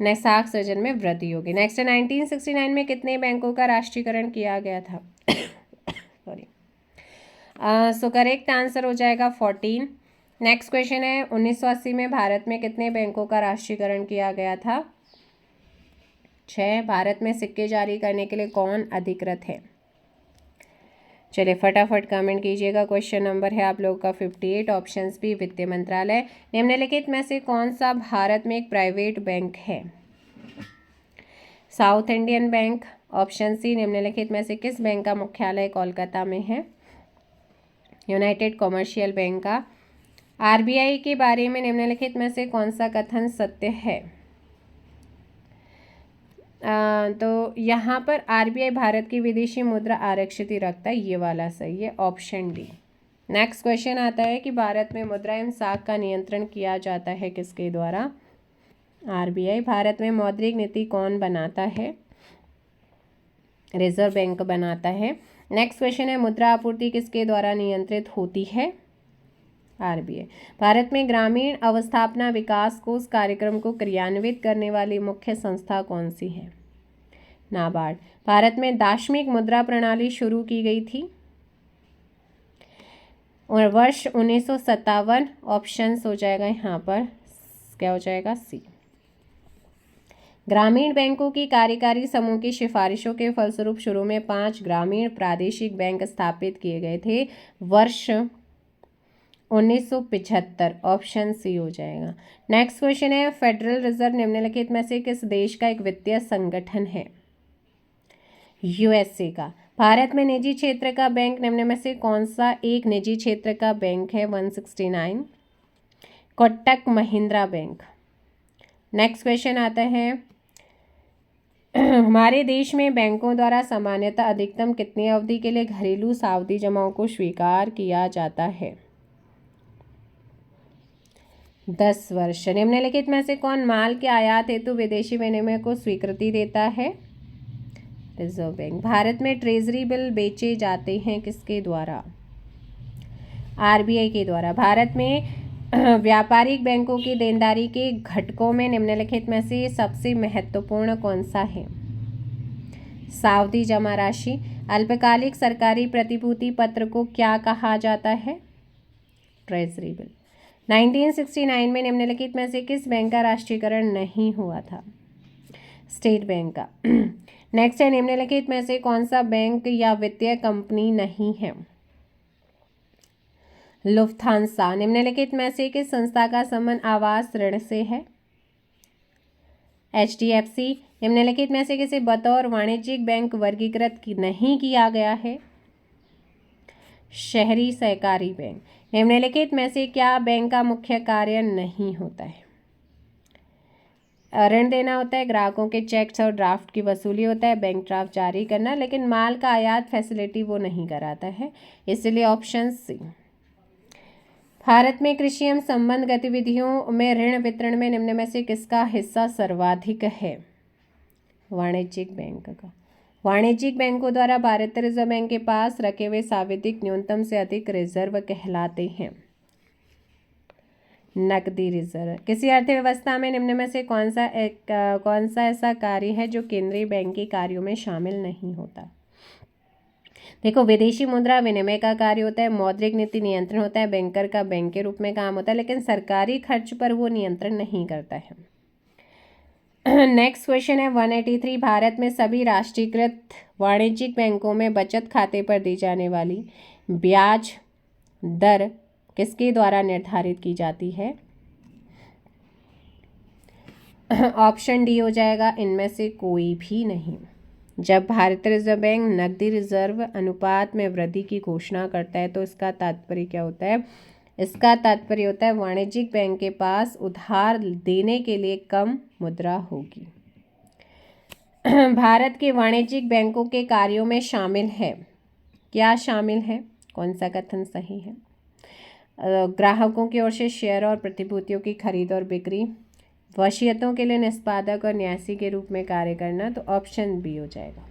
Speaker 1: साख सृजन में वृद्धि होगी। नेक्स्ट है 1969 में कितने बैंकों का राष्ट्रीयकरण किया गया था। सॉरी, सो करेक्ट आंसर हो जाएगा 14। नेक्स्ट क्वेश्चन है 1980 में भारत में कितने बैंकों का राष्ट्रीयकरण किया गया था। 6। भारत में सिक्के जारी करने के लिए कौन अधिकृत है। चलिए फटाफट कमेंट कीजिएगा। क्वेश्चन नंबर है आप लोगों का 58। ऑप्शंस भी वित्त मंत्रालय। निम्नलिखित में से कौन सा भारत में एक प्राइवेट बैंक है। South Indian Bank. Option C. निम्नलिखित में से किस बैंक का मुख्यालय कोलकाता में है। यूनाइटेड कमर्शियल बैंक का। आरबीआई के बारे में निम्नलिखित में से कौन सा कथन सत्य है। तो यहाँ पर आरबीआई भारत की विदेशी मुद्रा आरक्षित ही रखता है, ये वाला सही है, ऑप्शन डी। नेक्स्ट क्वेश्चन आता है कि भारत में मुद्रा एवं साख का नियंत्रण किया जाता है किसके द्वारा। आरबीआई। भारत में मौद्रिक नीति कौन बनाता है। रिजर्व बैंक बनाता है। नेक्स्ट क्वेश्चन है मुद्रा आपूर्ति किसके द्वारा नियंत्रित होती है। आरबीआई। भारत में ग्रामीण अवस्थापना विकास कोष कार्यक्रम को क्रियान्वित करने वाली मुख्य संस्था कौन सी है। नाबार्ड। भारत में दार्शनिक मुद्रा प्रणाली शुरू की गई थी और वर्ष 1957। ऑप्शंस हो जाएगा यहाँ पर क्या हो जाएगा, सी। ग्रामीण बैंकों की कार्यकारी समूह की सिफारिशों के फलस्वरूप शुरू में 5 ग्रामीण प्रादेशिक बैंक स्थापित किए गए थे, वर्ष 1975। ऑप्शन सी हो जाएगा। नेक्स्ट क्वेश्चन है फेडरल रिजर्व निम्नलिखित में से किस देश का एक वित्तीय संगठन है। यूएसए का। भारत में निजी क्षेत्र का बैंक निम्न में से कौन सा एक निजी क्षेत्र का बैंक है। 169 Kotak Mahindra bank. Next question आता है हमारे देश में बैंकों द्वारा सामान्यतः अधिकतम कितनी अवधि के लिए घरेलू सावधि जमाओं को स्वीकार किया जाता है। 10 वर्ष। निम्नलिखित में से कौन माल के आयात हेतु विदेशी विनिमय को स्वीकृति देता है। Reserve bank. भारत में ट्रेजरी बिल बेचे जाते हैं किसके द्वारा? आरबीआई के द्वारा। भारत में व्यापारिक बैंकों की देनदारी के घटकों में निम्नलिखित में से सबसे महत्वपूर्ण कौन सा है? सावधि जमा राशि। अल्पकालिक सरकारी प्रतिभूति पत्र को क्या कहा जाता है? Treasury bill. 1969 में निम्नलिखित में से किस बैंक का राष्ट्रीयकरण नहीं हुआ था? स्टेट बैंक का। नेक्स्ट है, निम्नलिखित में से कौन सा बैंक या वित्तीय कंपनी नहीं है? लुफ्थांसा। निम्नलिखित में से किस संस्था का संबंध आवास ऋण से है? HDFC। निम्नलिखित में से किसे बतौर वाणिज्यिक बैंक वर्गीकृत नहीं किया गया है? शहरी सहकारी बैंक। निम्नलिखित में से क्या बैंक का मुख्य कार्य नहीं होता है? ऋण देना होता है, ग्राहकों के चेक्स और ड्राफ्ट की वसूली होता है, बैंक ड्राफ्ट जारी करना, लेकिन माल का आयात फैसिलिटी वो नहीं कराता है, इसलिए ऑप्शन सी। भारत में कृषि एवं संबंध गतिविधियों में ऋण वितरण में निम्न में से किसका हिस्सा सर्वाधिक है? वाणिज्यिक बैंक का। वाणिज्यिक बैंकों द्वारा भारतीय रिजर्व बैंक के पास रखे हुए सावधिक न्यूनतम से अधिक रिजर्व कहलाते हैं नकदी रिजर्व। किसी अर्थव्यवस्था में निम्न में से कौन सा ऐसा कार्य है जो केंद्रीय बैंक के कार्यों में शामिल नहीं होता? देखो, विदेशी मुद्रा विनिमय का कार्य होता है, मौद्रिक नीति नियंत्रण होता है, बैंकर का बैंक के रूप में काम होता है, लेकिन सरकारी खर्च पर वो नियंत्रण नहीं करता है। नेक्स्ट क्वेश्चन है 183। भारत में सभी राष्ट्रीयकृत वाणिज्यिक बैंकों में बचत खाते पर दी जाने वाली ब्याज दर किसके द्वारा निर्धारित की जाती है? ऑप्शन डी हो जाएगा, इनमें से कोई भी नहीं। जब भारतीय रिजर्व बैंक नकदी रिजर्व अनुपात में वृद्धि की घोषणा करता है तो इसका तात्पर्य क्या होता है? इसका तात्पर्य होता है वाणिज्यिक बैंक के पास उधार देने के लिए कम मुद्रा होगी। भारत के वाणिज्यिक बैंकों के कार्यों में शामिल है, क्या शामिल है? कौन सा कथन सही है? ग्राहकों की ओर से शेयर और प्रतिभूतियों की खरीद और बिक्री, वसीयतों के लिए निष्पादक और न्यासी के रूप में कार्य करना, तो ऑप्शन बी हो जाएगा।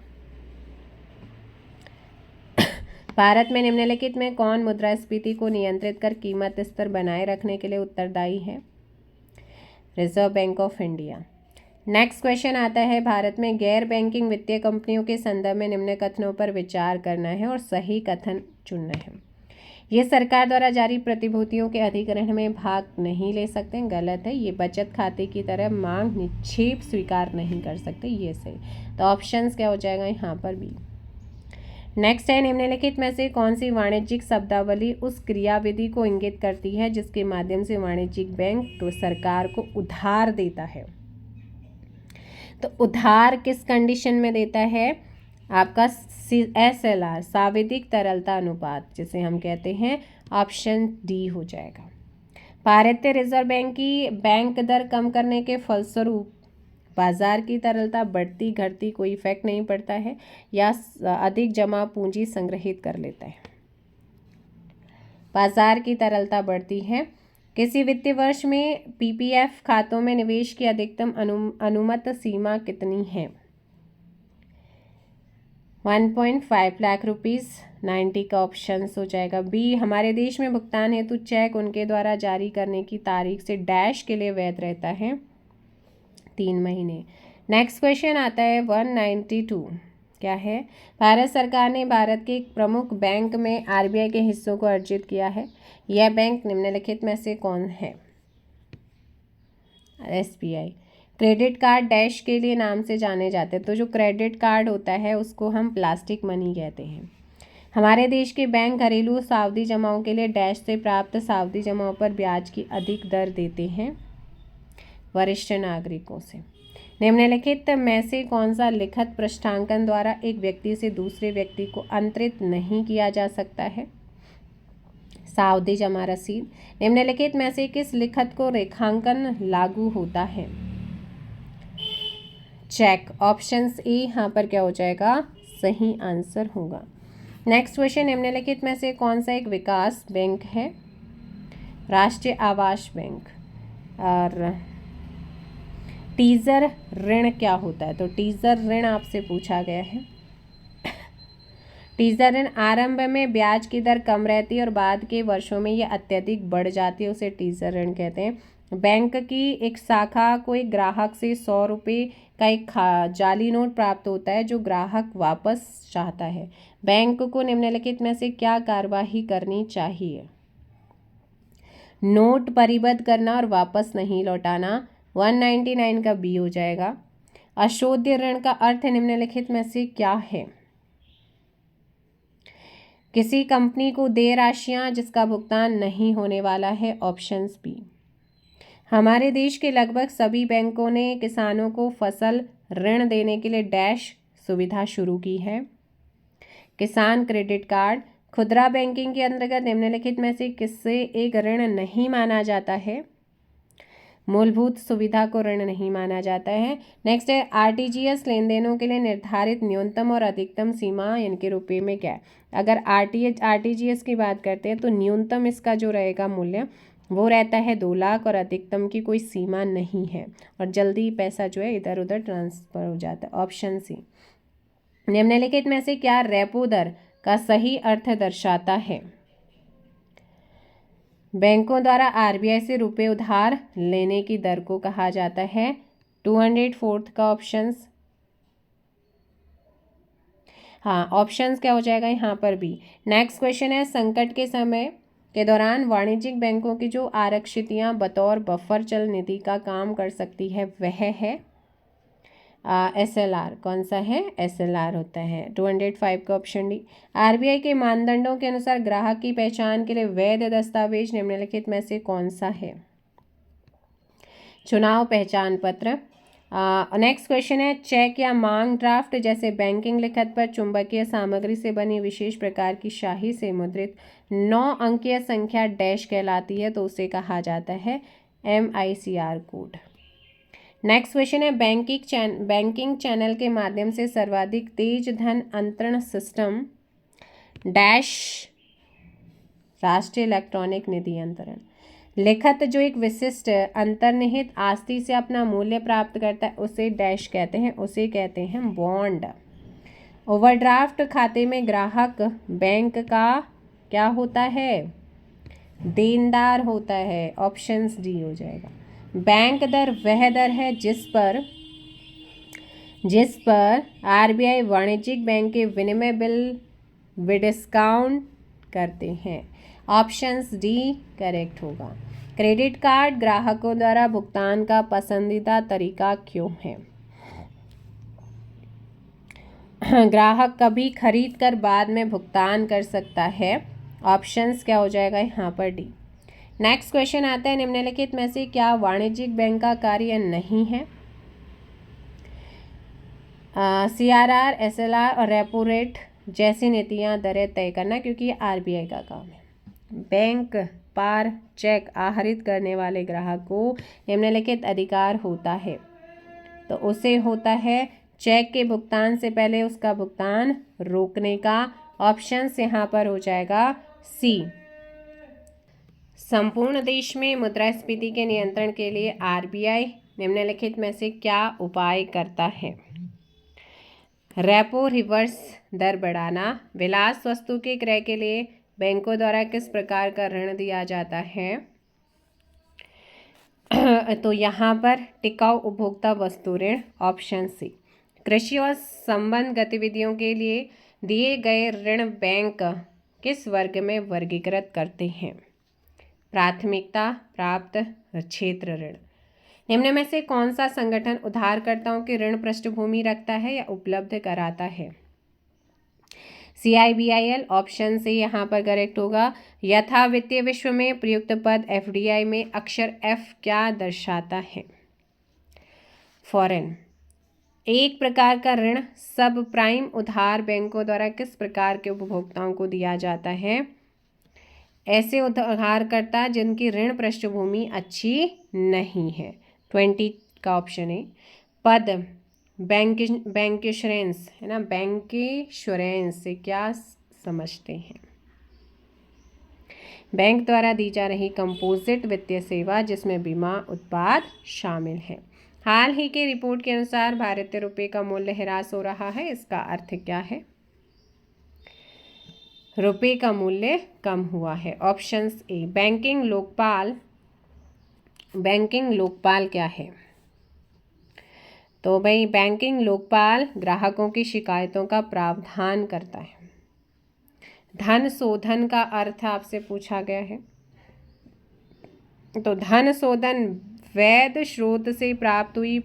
Speaker 1: भारत में निम्नलिखित में कौन मुद्रास्फीति को नियंत्रित कर कीमत स्तर बनाए रखने के लिए उत्तरदायी है? Reserve bank of India. Next question आता है, भारत में गैर बैंकिंग वित्तीय कंपनियों के संदर्भ में निम्न कथनों पर विचार करना है और सही कथन चुनना है। ये सरकार द्वारा जारी प्रतिभूतियों के अधिग्रहण में भाग नहीं ले सकते, गलत है। ये बचत खाते की तरह मांग निक्षेप स्वीकार नहीं कर सकते, ये सही। तो ऑप्शंस क्या हो जाएगा यहाँ पर भी। नेक्स्ट है, निम्नलिखित में से कौन सी वाणिज्यिक शब्दावली उस क्रियाविधि को इंगित करती है जिसके माध्यम से वाणिज्यिक बैंक तो सरकार को उधार देता है? तो उधार किस कंडीशन में देता है? आपका SLR, सावधिक तरलता अनुपात जिसे हम कहते हैं, ऑप्शन डी हो जाएगा। भारतीय रिजर्व बैंक की बैंक दर कम करने के फलस्वरूप बाजार की तरलता बढ़ती घटती कोई इफेक्ट नहीं पड़ता है या अधिक जमा पूंजी संग्रहित कर लेता है। बाजार की तरलता बढ़ती है। किसी वित्तीय वर्ष में PPF खातों में निवेश की अधिकतम अनुमत सीमा कितनी है? 1.5 लाख रुपीज़। 90 का ऑप्शन हो जाएगा बी। हमारे देश में भुगतान हेतु चेक उनके द्वारा जारी करने की तारीख से डैश के लिए वैध रहता है 3 महीने। नेक्स्ट क्वेश्चन आता है 192। क्या है? भारत सरकार ने भारत के एक प्रमुख बैंक में RBI के हिस्सों को अर्जित किया है। यह बैंक निम्नलिखित में से कौन है? SBI। क्रेडिट कार्ड डैश के लिए नाम से जाने जाते हैं, तो जो क्रेडिट कार्ड होता है उसको हम प्लास्टिक मनी कहते हैं। हमारे देश के बैंक घरेलू सावधि जमाओं के लिए डैश से प्राप्त सावधि जमाओं पर ब्याज की अधिक दर देते हैं वरिष्ठ नागरिकों से। निम्नलिखित में से कौन सा लिखित पृष्ठांकन द्वारा एक व्यक्ति से दूसरे व्यक्ति को अंतरित नहीं किया जा सकता है? सावधि जमा रसीद। निम्नलिखित में से किस लिखित को रेखांकन लागू होता है? चेक। ऑप्शंस ए यहाँ पर क्या हो जाएगा? सही आंसर होगा। नेक्स्ट क्वेश्चन, निम्नलिखित में से कौन सा एक विकास बैंक है? राष्ट्रीय आवास बैंक। और टीजर ऋण क्या होता है? तो टीजर ऋण आपसे पूछा गया है। टीजर ऋण आरंभ में ब्याज की दर कम रहती है और बाद के वर्षों में यह अत्यधिक बढ़ जाती है, उसे टीजर ऋण कहते हैं। बैंक की एक शाखा को एक ग्राहक से 100 रुपये का एक जाली नोट प्राप्त होता है जो ग्राहक वापस चाहता है। बैंक को निम्नलिखित में से क्या कार्यवाही करनी चाहिए? नोट परिबद्ध करना और वापस नहीं लौटाना। 199 का बी हो जाएगा। अशोध्य ऋण का अर्थ निम्नलिखित में से क्या है? किसी कंपनी को देय राशियां जिसका भुगतान नहीं होने वाला है, ऑप्शंस बी। हमारे देश के लगभग सभी बैंकों ने किसानों को फसल ऋण देने के लिए डैश सुविधा शुरू की है। किसान क्रेडिट कार्ड। खुदरा बैंकिंग के अंतर्गत निम्नलिखित में से किससे एक ऋण नहीं माना जाता है? मूलभूत सुविधा को ऋण नहीं माना जाता है। नेक्स्ट है आरटीजीएस लेन देनों के लिए निर्धारित न्यूनतम और अधिकतम सीमा इनके रुपये में क्या है? अगर आरटीजीएस की बात करते हैं तो न्यूनतम इसका जो रहेगा मूल्य वो रहता है 2 लाख और अधिकतम की कोई सीमा नहीं है और जल्दी पैसा जो है इधर उधर ट्रांसफर हो जाता है। Option C. निम्नलिखित में से क्या रेपो दर का सही अर्थ दर्शाता है? बैंकों द्वारा आरबीआई से रुपए उधार लेने की दर को कहा जाता है। 204 का ऑप्शंस, हाँ ऑप्शंस क्या हो जाएगा यहाँ पर भी। नेक्स्ट क्वेश्चन है संकट के समय के दौरान वाणिज्यिक बैंकों की जो आरक्षितियाँ बतौर बफर चल निधि का काम कर सकती है वह है SLR। कौन सा है? SLR होता है। 205 का ऑप्शन डी। आरबीआई के मानदंडों के अनुसार ग्राहक की पहचान के लिए वैध दस्तावेज निम्नलिखित में से कौन सा है? चुनाव पहचान पत्र। नेक्स्ट क्वेश्चन है चेक या मांग ड्राफ्ट जैसे बैंकिंग लिखत पर चुंबकीय सामग्री से बनी विशेष प्रकार की शाही से मुद्रित 9 अंकीय संख्या डैश कहलाती है, तो उसे कहा जाता है MICR कोड। नेक्स्ट क्वेश्चन है बैंकिंग चैनल के माध्यम से सर्वाधिक तेज धन अंतरण सिस्टम डैश राष्ट्रीय इलेक्ट्रॉनिक निधि अंतरण। लिखत जो एक विशिष्ट अंतर्निहित आस्ति से अपना मूल्य प्राप्त करता है उसे डैश कहते हैं, उसे कहते हैं बॉन्ड। ओवरड्राफ्ट खाते में ग्राहक बैंक का क्या होता है? देनदार होता है। ऑप्शंस डी हो जाएगा। बैंक दर वह दर है जिस पर आरबीआई वाणिज्यिक बैंक के विनिमय बिल डिस्काउंट करते हैं। ऑप्शंस डी करेक्ट होगा। क्रेडिट कार्ड ग्राहकों द्वारा भुगतान का पसंदीदा तरीका क्यों है? ग्राहक कभी खरीद कर बाद में भुगतान कर सकता है। ऑप्शंस क्या हो जाएगा यहाँ पर डी। नेक्स्ट क्वेश्चन आता है निम्नलिखित में से क्या वाणिज्यिक बैंक का कार्य नहीं है? CRR, SLR और रेपो रेट जैसी नीतियाँ दरें तय करना, क्योंकि ये आरबीआई का काम है। बैंक पर चेक आहरित करने वाले ग्राहक को निम्नलिखित अधिकार होता है, तो उसे होता है चेक के भुगतान से पहले उसका भुगतान रोकने का। ऑप्शंस यहाँ पर हो जाएगा सी। संपूर्ण देश में मुद्रास्फीति के नियंत्रण के लिए आरबीआई निम्नलिखित में से क्या उपाय करता है? रेपो रिवर्स दर बढ़ाना। विलास वस्तु के क्रय के लिए बैंकों द्वारा किस प्रकार का ऋण दिया जाता है? तो यहाँ पर टिकाऊ उपभोक्ता वस्तु ऋण। Option C. कृषि और संबंध गतिविधियों के लिए दिए गए ऋण बैंक किस वर्ग में वर्गीकृत करते हैं? प्राथमिकता प्राप्त क्षेत्र ऋण। निम्न में से कौन सा संगठन उधारकर्ताओं की ऋण पृष्ठभूमि रखता है या उपलब्ध कराता है? CIBIL। ऑप्शन से यहाँ पर करेक्ट होगा। यथा वित्तीय विश्व में प्रयुक्त पद FDI में अक्षर F क्या दर्शाता है? फॉरेन। एक प्रकार का ऋण सब प्राइम उधार बैंकों द्वारा किस प्रकार के उपभोक्ताओं को दिया जाता है? ऐसे उधारकर्ता जिनकी ऋण पृष्ठभूमि अच्छी नहीं है। 20 का ऑप्शन है। पद बैंकिश्योरेंस है ना, बैंकिश्योरेंस से क्या समझते हैं? बैंक द्वारा दी जा रही कंपोजिट वित्तीय सेवा जिसमें बीमा उत्पाद शामिल है। हाल ही के रिपोर्ट के अनुसार भारतीय रुपये का मूल्य ह्रास हो रहा है, इसका अर्थ क्या है? रुपए का मूल्य कम हुआ है। Options A. बैंकिंग लोकपाल क्या है? तो भाई बैंकिंग लोकपाल ग्राहकों की शिकायतों का प्रावधान करता है। धन शोधन का अर्थ आपसे पूछा गया है, तो धन शोधन वैध स्रोत से प्राप्त हुई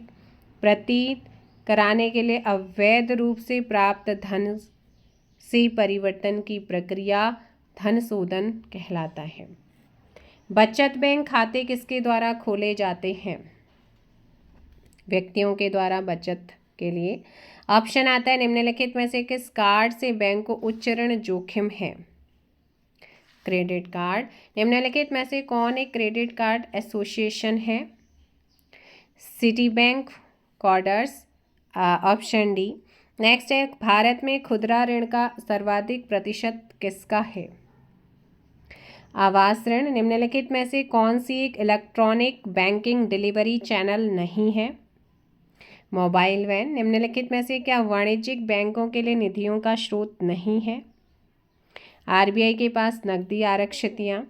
Speaker 1: प्रतीत कराने के लिए अवैध रूप से प्राप्त धन से परिवर्तन की प्रक्रिया धन शोधन कहलाता है। बचत बैंक खाते किसके द्वारा खोले जाते हैं? व्यक्तियों के द्वारा बचत के लिए। ऑप्शन आता है निम्नलिखित में से किस कार्ड से बैंक को उच्च ऋण जोखिम है? Credit card. निम्नलिखित में से कौन एक क्रेडिट कार्ड एसोसिएशन है? City bank, corders. Option D. Next है भारत में खुदरा ऋण का सर्वाधिक प्रतिशत किसका है? आवास ऋण। निम्नलिखित में से कौन सी एक इलेक्ट्रॉनिक बैंकिंग डिलीवरी चैनल नहीं है? Mobile van. निम्नलिखित में से क्या वाणिज्यिक बैंकों के लिए निधियों का स्रोत नहीं है? आरबीआई के पास नकदी आरक्षितियाँ।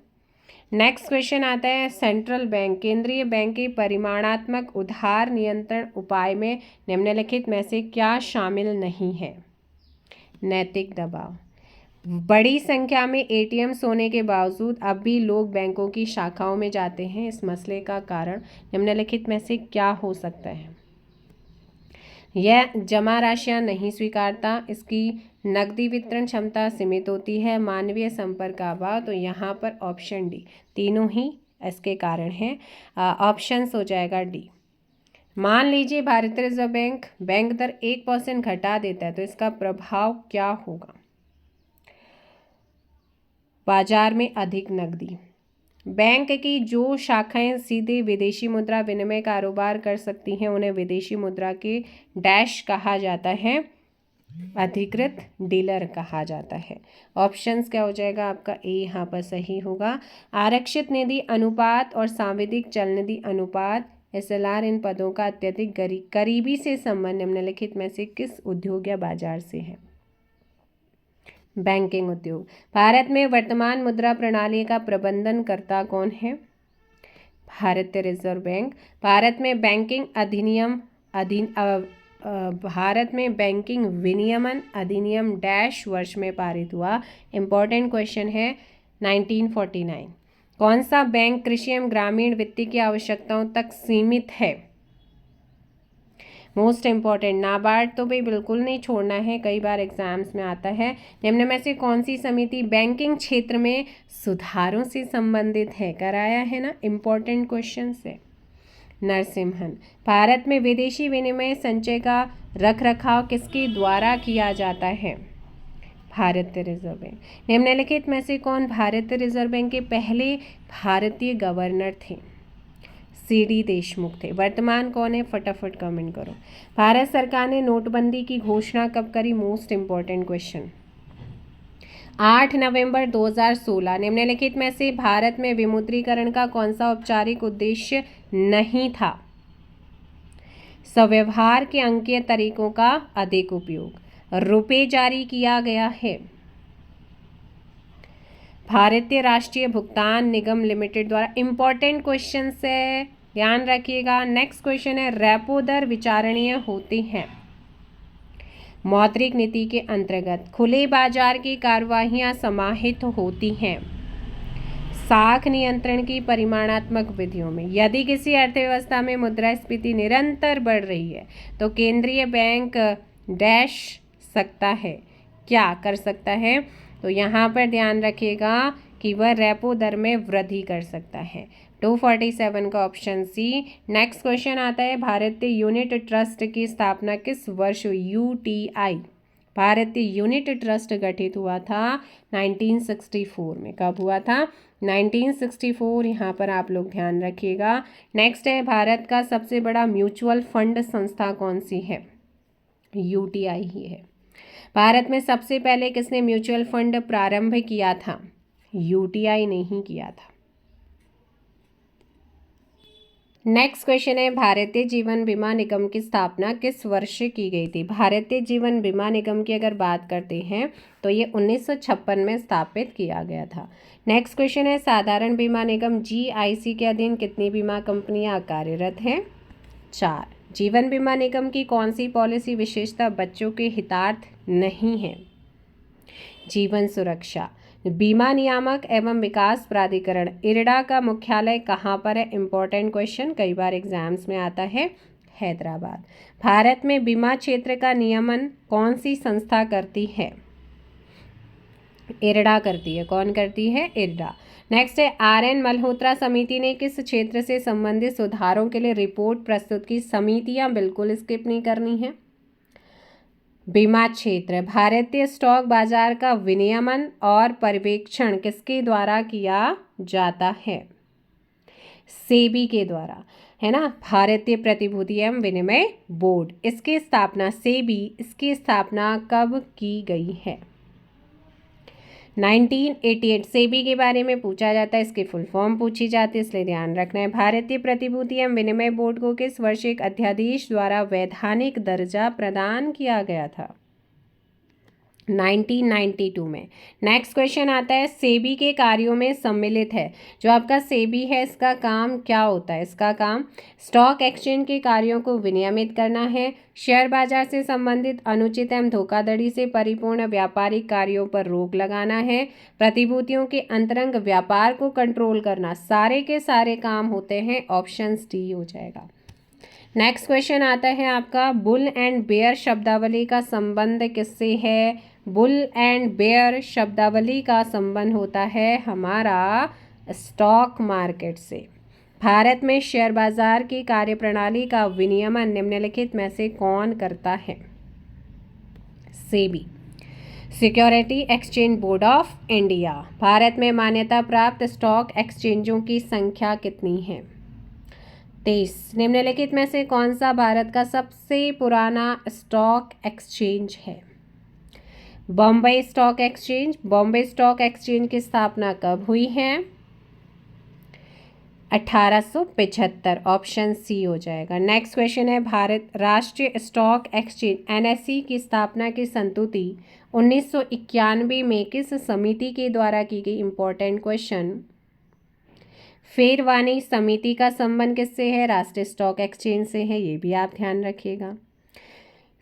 Speaker 1: नेक्स्ट क्वेश्चन आता है सेंट्रल बैंक केंद्रीय बैंक के परिमाणात्मक उधार नियंत्रण उपाय में निम्नलिखित में से क्या शामिल नहीं है? नैतिक दबाव। बड़ी संख्या में एटीएम्स होने के बावजूद अब भी लोग बैंकों की शाखाओं में जाते हैं। इस मसले का कारण निम्नलिखित में से क्या हो सकता है? यह जमा राशियां नहीं स्वीकारता, इसकी नकदी वितरण क्षमता सीमित होती है, मानवीय संपर्क का अभाव। तो यहाँ पर ऑप्शन डी, तीनों ही इसके कारण हैं। ऑप्शंस हो जाएगा डी। मान लीजिए भारतीय रिजर्व बैंक बैंक दर 1% घटा देता है, तो इसका प्रभाव क्या होगा? बाजार में अधिक नकदी। बैंक की जो शाखाएं सीधे विदेशी मुद्रा विनिमय कारोबार कर सकती हैं उन्हें विदेशी मुद्रा के डैश कहा जाता है, अधिकृत डीलर कहा जाता है। ऑप्शंस क्या हो जाएगा आपका? ए यहाँ पर सही होगा। आरक्षित निधि अनुपात और सांविधिक चल निधि अनुपात SLR इन पदों का अत्यधिक करीबी से संबंध निम्नलिखित में से किस उद्योग या बाजार से है? बैंकिंग उद्योग। भारत में वर्तमान मुद्रा प्रणाली का प्रबंधन करता कौन है? भारतीय रिजर्व बैंक। भारत में बैंकिंग विनियमन अधिनियम डैश वर्ष में पारित हुआ? इंपॉर्टेंट क्वेश्चन है 1949। कौन सा बैंक कृषि एवं ग्रामीण वित्त की आवश्यकताओं तक सीमित है? मोस्ट इम्पॉर्टेंट नाबार्ड तो भाई बिल्कुल नहीं छोड़ना है, कई बार एग्जाम्स में आता है। निम्न में से कौन सी समिति बैंकिंग क्षेत्र में सुधारों से संबंधित है? कराया है ना, इम्पॉर्टेंट क्वेश्चन से। नरसिम्हन। भारत में विदेशी विनिमय संचय का रख रखाव किसके द्वारा किया जाता है? भारतीय रिजर्व बैंक। निम्नलिखित में से कौन भारतीय रिजर्व बैंक के पहले भारतीय गवर्नर थे? CD देशमुख थे। वर्तमान कौन है? फटाफट कमेंट करो। भारत सरकार ने नोटबंदी की घोषणा कब करी? मोस्ट इंपॉर्टेंट क्वेश्चन 8 नवंबर 2016। निम्नलिखित में से भारत में विमुद्रीकरण का कौन सा औपचारिक उद्देश्य नहीं था? स्वव्यवहार के अंकीय तरीकों का अधिक उपयोग। रुपए जारी किया गया है। भारतीय राष्ट्रीय भुगतान निगम लिमिटेड द्वारा। इंपॉर्टेंट क्वेश्चन है, ध्यान रखिएगा। नेक्स्ट क्वेश्चन है रेपो दर विचारणीय होती है? मौद्रिक नीति के अंतर्गत खुले बाजार की कार्यवाहियां समाहित होती हैं साख नियंत्रण की परिमाणात्मक विधियों में। यदि किसी अर्थव्यवस्था में मुद्रास्फीति निरंतर बढ़ रही है तो केंद्रीय बैंक डैश सकता है, क्या कर सकता है? तो यहाँ पर ध्यान रखिएगा कि वह रेपो दर में वृद्धि कर सकता है। 247 का ऑप्शन सी। नेक्स्ट क्वेश्चन आता है भारतीय यूनिट ट्रस्ट की स्थापना किस वर्ष हुई? UTI भारतीय यूनिट ट्रस्ट गठित हुआ था 1964 में। कब हुआ था? 1964। यहाँ पर आप लोग ध्यान रखिएगा। नेक्स्ट है भारत का सबसे बड़ा म्यूचुअल फंड संस्था कौन सी है? UTI ही है। भारत में सबसे पहले किसने म्यूचुअल फंड प्रारंभ किया था? UTI ने ही किया था। नेक्स्ट क्वेश्चन है, भारतीय जीवन बीमा निगम की स्थापना किस वर्ष की गई थी? भारतीय जीवन बीमा निगम की अगर बात करते हैं तो ये 1956 में स्थापित किया गया था। नेक्स्ट क्वेश्चन है, साधारण बीमा निगम GIC के अधीन कितनी बीमा कंपनियां कार्यरत हैं? 4। जीवन बीमा निगम की कौन सी पॉलिसी विशेषता बच्चों के हितार्थ नहीं है? जीवन सुरक्षा। बीमा नियामक एवं विकास प्राधिकरण इरडा का मुख्यालय कहाँ पर है? इंपॉर्टेंट क्वेश्चन, कई बार एग्जाम्स में आता है, हैदराबाद। भारत में बीमा क्षेत्र का नियमन कौन सी संस्था करती है? इरडा करती है। कौन करती है? इरडा। नेक्स्ट है, RN मल्होत्रा समिति ने किस क्षेत्र से संबंधित सुधारों के लिए रिपोर्ट प्रस्तुत की? समितियां बिल्कुल स्किप नहीं करनी है। बीमा क्षेत्र। भारतीय स्टॉक बाजार का विनियमन और पर्यवेक्षण किसके द्वारा किया जाता है? सेबी के द्वारा, है ना, भारतीय प्रतिभूति एवं विनिमय बोर्ड। इसकी स्थापना सेबी, इसकी स्थापना कब की गई है? 1988। सेबी के बारे में पूछा जाता है, इसकी फुल फॉर्म पूछी जाती है, इसलिए ध्यान रखना है। भारतीय प्रतिभूति एवं विनिमय बोर्ड को किस वर्ष एक अध्यादेश द्वारा वैधानिक दर्जा प्रदान किया गया था? 1992 में। नेक्स्ट क्वेश्चन आता है, सेबी के कार्यों में सम्मिलित है। जो आपका सेबी है, इसका काम क्या होता है? इसका काम स्टॉक एक्सचेंज के कार्यों को विनियमित करना है, शेयर बाजार से संबंधित अनुचित एवं धोखाधड़ी से परिपूर्ण व्यापारिक कार्यों पर रोक लगाना है, प्रतिभूतियों के अंतरंग व्यापार को कंट्रोल करना। सारे के सारे काम होते हैं, ऑप्शन डी हो जाएगा। नेक्स्ट क्वेश्चन आता है आपका, बुल एंड बेयर शब्दावली का संबंध किससे है? बुल एंड बेयर शब्दावली का संबंध होता है हमारा स्टॉक मार्केट से। भारत में शेयर बाजार की कार्यप्रणाली का विनियमन निम्नलिखित में से कौन करता है? SEBI. Security Exchange Board of India. Bharat में मान्यता प्राप्त स्टॉक एक्सचेंजों की संख्या कितनी है? 23। निम्नलिखित में से कौन सा भारत का सबसे पुराना स्टॉक एक्सचेंज है? Bombay stock exchange. Bombay stock exchange की स्थापना कब हुई है? 1875, ऑप्शन सी हो जाएगा। नेक्स्ट क्वेश्चन है, भारत राष्ट्रीय स्टॉक एक्सचेंज NSE की स्थापना की संस्तुति 1991 में किस समिति के द्वारा की गई? Important question. फेरवानी समिति का संबंध किससे है? राष्ट्रीय स्टॉक एक्सचेंज से है, ये भी आप ध्यान रखिएगा।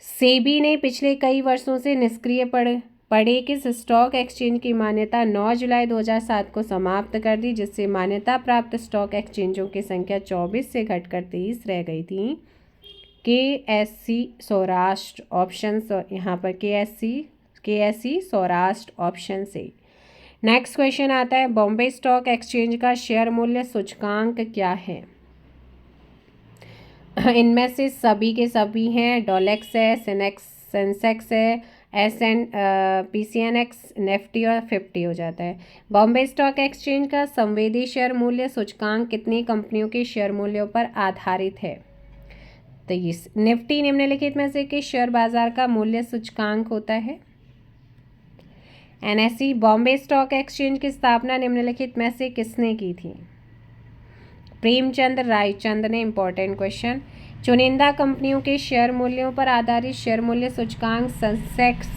Speaker 1: सेबी ने पिछले कई वर्षों से निष्क्रिय पड़े किस स्टॉक एक्सचेंज की मान्यता 9 जुलाई 2007 को समाप्त कर दी, जिससे मान्यता प्राप्त स्टॉक एक्सचेंजों की संख्या 24 से घटकर 23 रह गई थी? KSE सौराष्ट्र, ऑप्शन यहाँ पर KSE सौराष्ट्र, ऑप्शन से। नेक्स्ट क्वेश्चन आता है, बॉम्बे स्टॉक एक्सचेंज का शेयर मूल्य सूचकांक क्या है? इनमें से सभी के सभी हैं, डोलेक्स है, सेंसेक्स है, PCNX, निफ्टी और 50 हो जाता है। बॉम्बे स्टॉक एक्सचेंज का संवेदी शेयर मूल्य सूचकांक कितनी कंपनियों के शेयर मूल्यों पर आधारित है? 23। निफ्टी निम्नलिखित में से किस शेयर बाजार का मूल्य सूचकांक होता है? NSE। बॉम्बे स्टॉक एक्सचेंज की स्थापना निम्नलिखित में से किसने की थी? प्रेमचंद रायचंद ने। Important question. चुनिंदा कंपनियों के शेयर मूल्यों पर आधारित शेयर मूल्य सूचकांक सेंसेक्स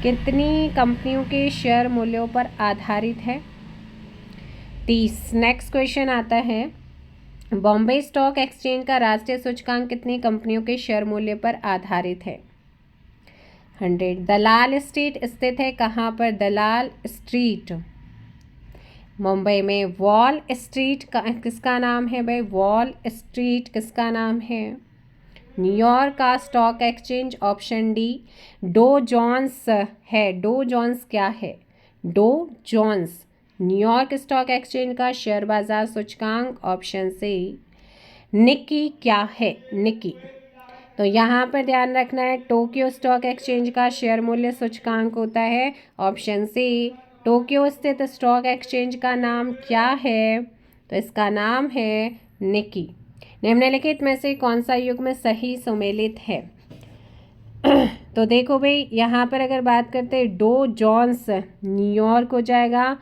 Speaker 1: कितनी कंपनियों के शेयर मूल्यों पर आधारित है? 30। नेक्स्ट क्वेश्चन आता है, बॉम्बे स्टॉक एक्सचेंज का राष्ट्रीय सूचकांक कितनी कंपनियों के शेयर मूल्य पर आधारित है? 100। दलाल स्ट्रीट स्थित है कहाँ पर? दलाल स्ट्रीट मुंबई में। वॉल स्ट्रीट का किसका नाम है भाई? वॉल स्ट्रीट किसका नाम है? न्यूयॉर्क का stock exchange, option D. Dow Jones है। डो जोन्स क्या है? Dow Jones New York stock exchange का शेयर बाजार सूचकांक, ऑप्शन सी। निक्की क्या है? निक्की, तो यहाँ पर ध्यान रखना है, टोक्यो स्टॉक एक्सचेंज का शेयर मूल्य सूचकांक होता है, ऑप्शन सी। टोक्यो स्थित स्टॉक एक्सचेंज का नाम क्या है? तो इसका नाम है निक्की। निम्नलिखित में से कौन सा युग्म सही सुमेलित है? तो देखो भाई, यहाँ पर अगर बात करते हैं, डो जोन्स न्यूयॉर्क हो जाएगा,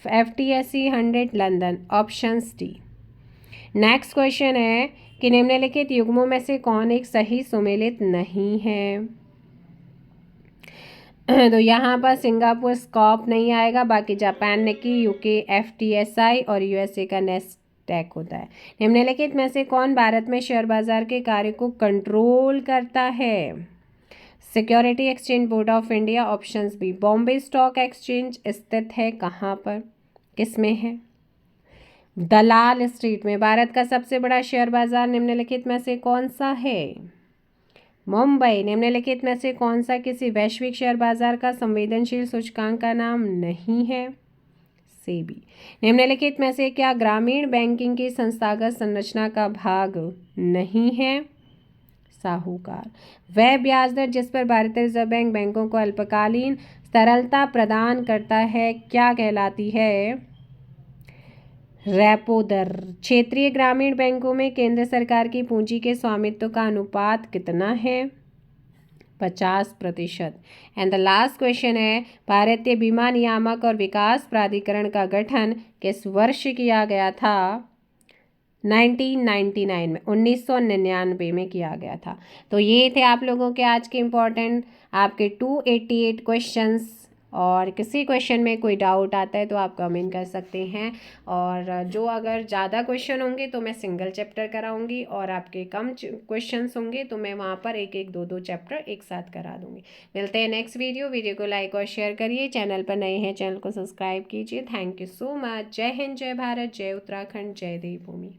Speaker 1: FTSE 100 London, option D. Next question है कि निम्नलिखित युग्मों में से कौन एक सही सुमेलित नहीं है। तो यहाँ पर सिंगापुर स्कॉप नहीं आएगा, बाकी जापान निकी, यूके FTSI और USA का नेस्डैक होता है। निम्नलिखित में से कौन भारत में शेयर बाजार के कार्य को कंट्रोल करता है। Security Exchange Board of India, options B. Bombay stock exchange स्थित है कहाँ पर, किस में है। दलाल स्ट्रीट में। भारत का सबसे बड़ा शेयर बाजार निम्नलिखित में से कौन सा है। मुंबई। निम्नलिखित में से कौन सा किसी वैश्विक शेयर बाजार का संवेदनशील सूचकांक का नाम नहीं है। सेबी। निम्नलिखित में से क्या ग्रामीण बैंकिंग की संस्थागत संरचना का भाग नहीं है। साहूकार। वह ब्याज दर जिस पर भारतीय रिजर्व बैंक बैंकों को अल्पकालीन तरलता प्रदान करता है क्या कहलाती है। रेपो दर। क्षेत्रीय ग्रामीण बैंकों में केंद्र सरकार की पूंजी के स्वामित्व का अनुपात कितना है। 50%। एंड द लास्ट क्वेश्चन है, भारतीय बीमा नियामक और विकास प्राधिकरण का गठन किस वर्ष किया गया था। 1999 में, 1999 में किया गया था। तो ये थे आप लोगों के आज के इम्पोर्टेंट आपके 288 क्वेश्चंस। और किसी क्वेश्चन में कोई डाउट आता है तो आप कमेंट कर सकते हैं, और जो अगर ज़्यादा क्वेश्चन होंगे तो मैं सिंगल चैप्टर कराऊंगी, और आपके कम क्वेश्चंस होंगे तो मैं वहाँ पर एक एक दो दो चैप्टर एक साथ करा दूंगी। मिलते हैं नेक्स्ट वीडियो को लाइक और शेयर करिए, चैनल पर नए हैं चैनल को सब्सक्राइब कीजिए। Thank you so much. जय हिंद, जय भारत, जय उत्तराखंड, जय देवभूमि।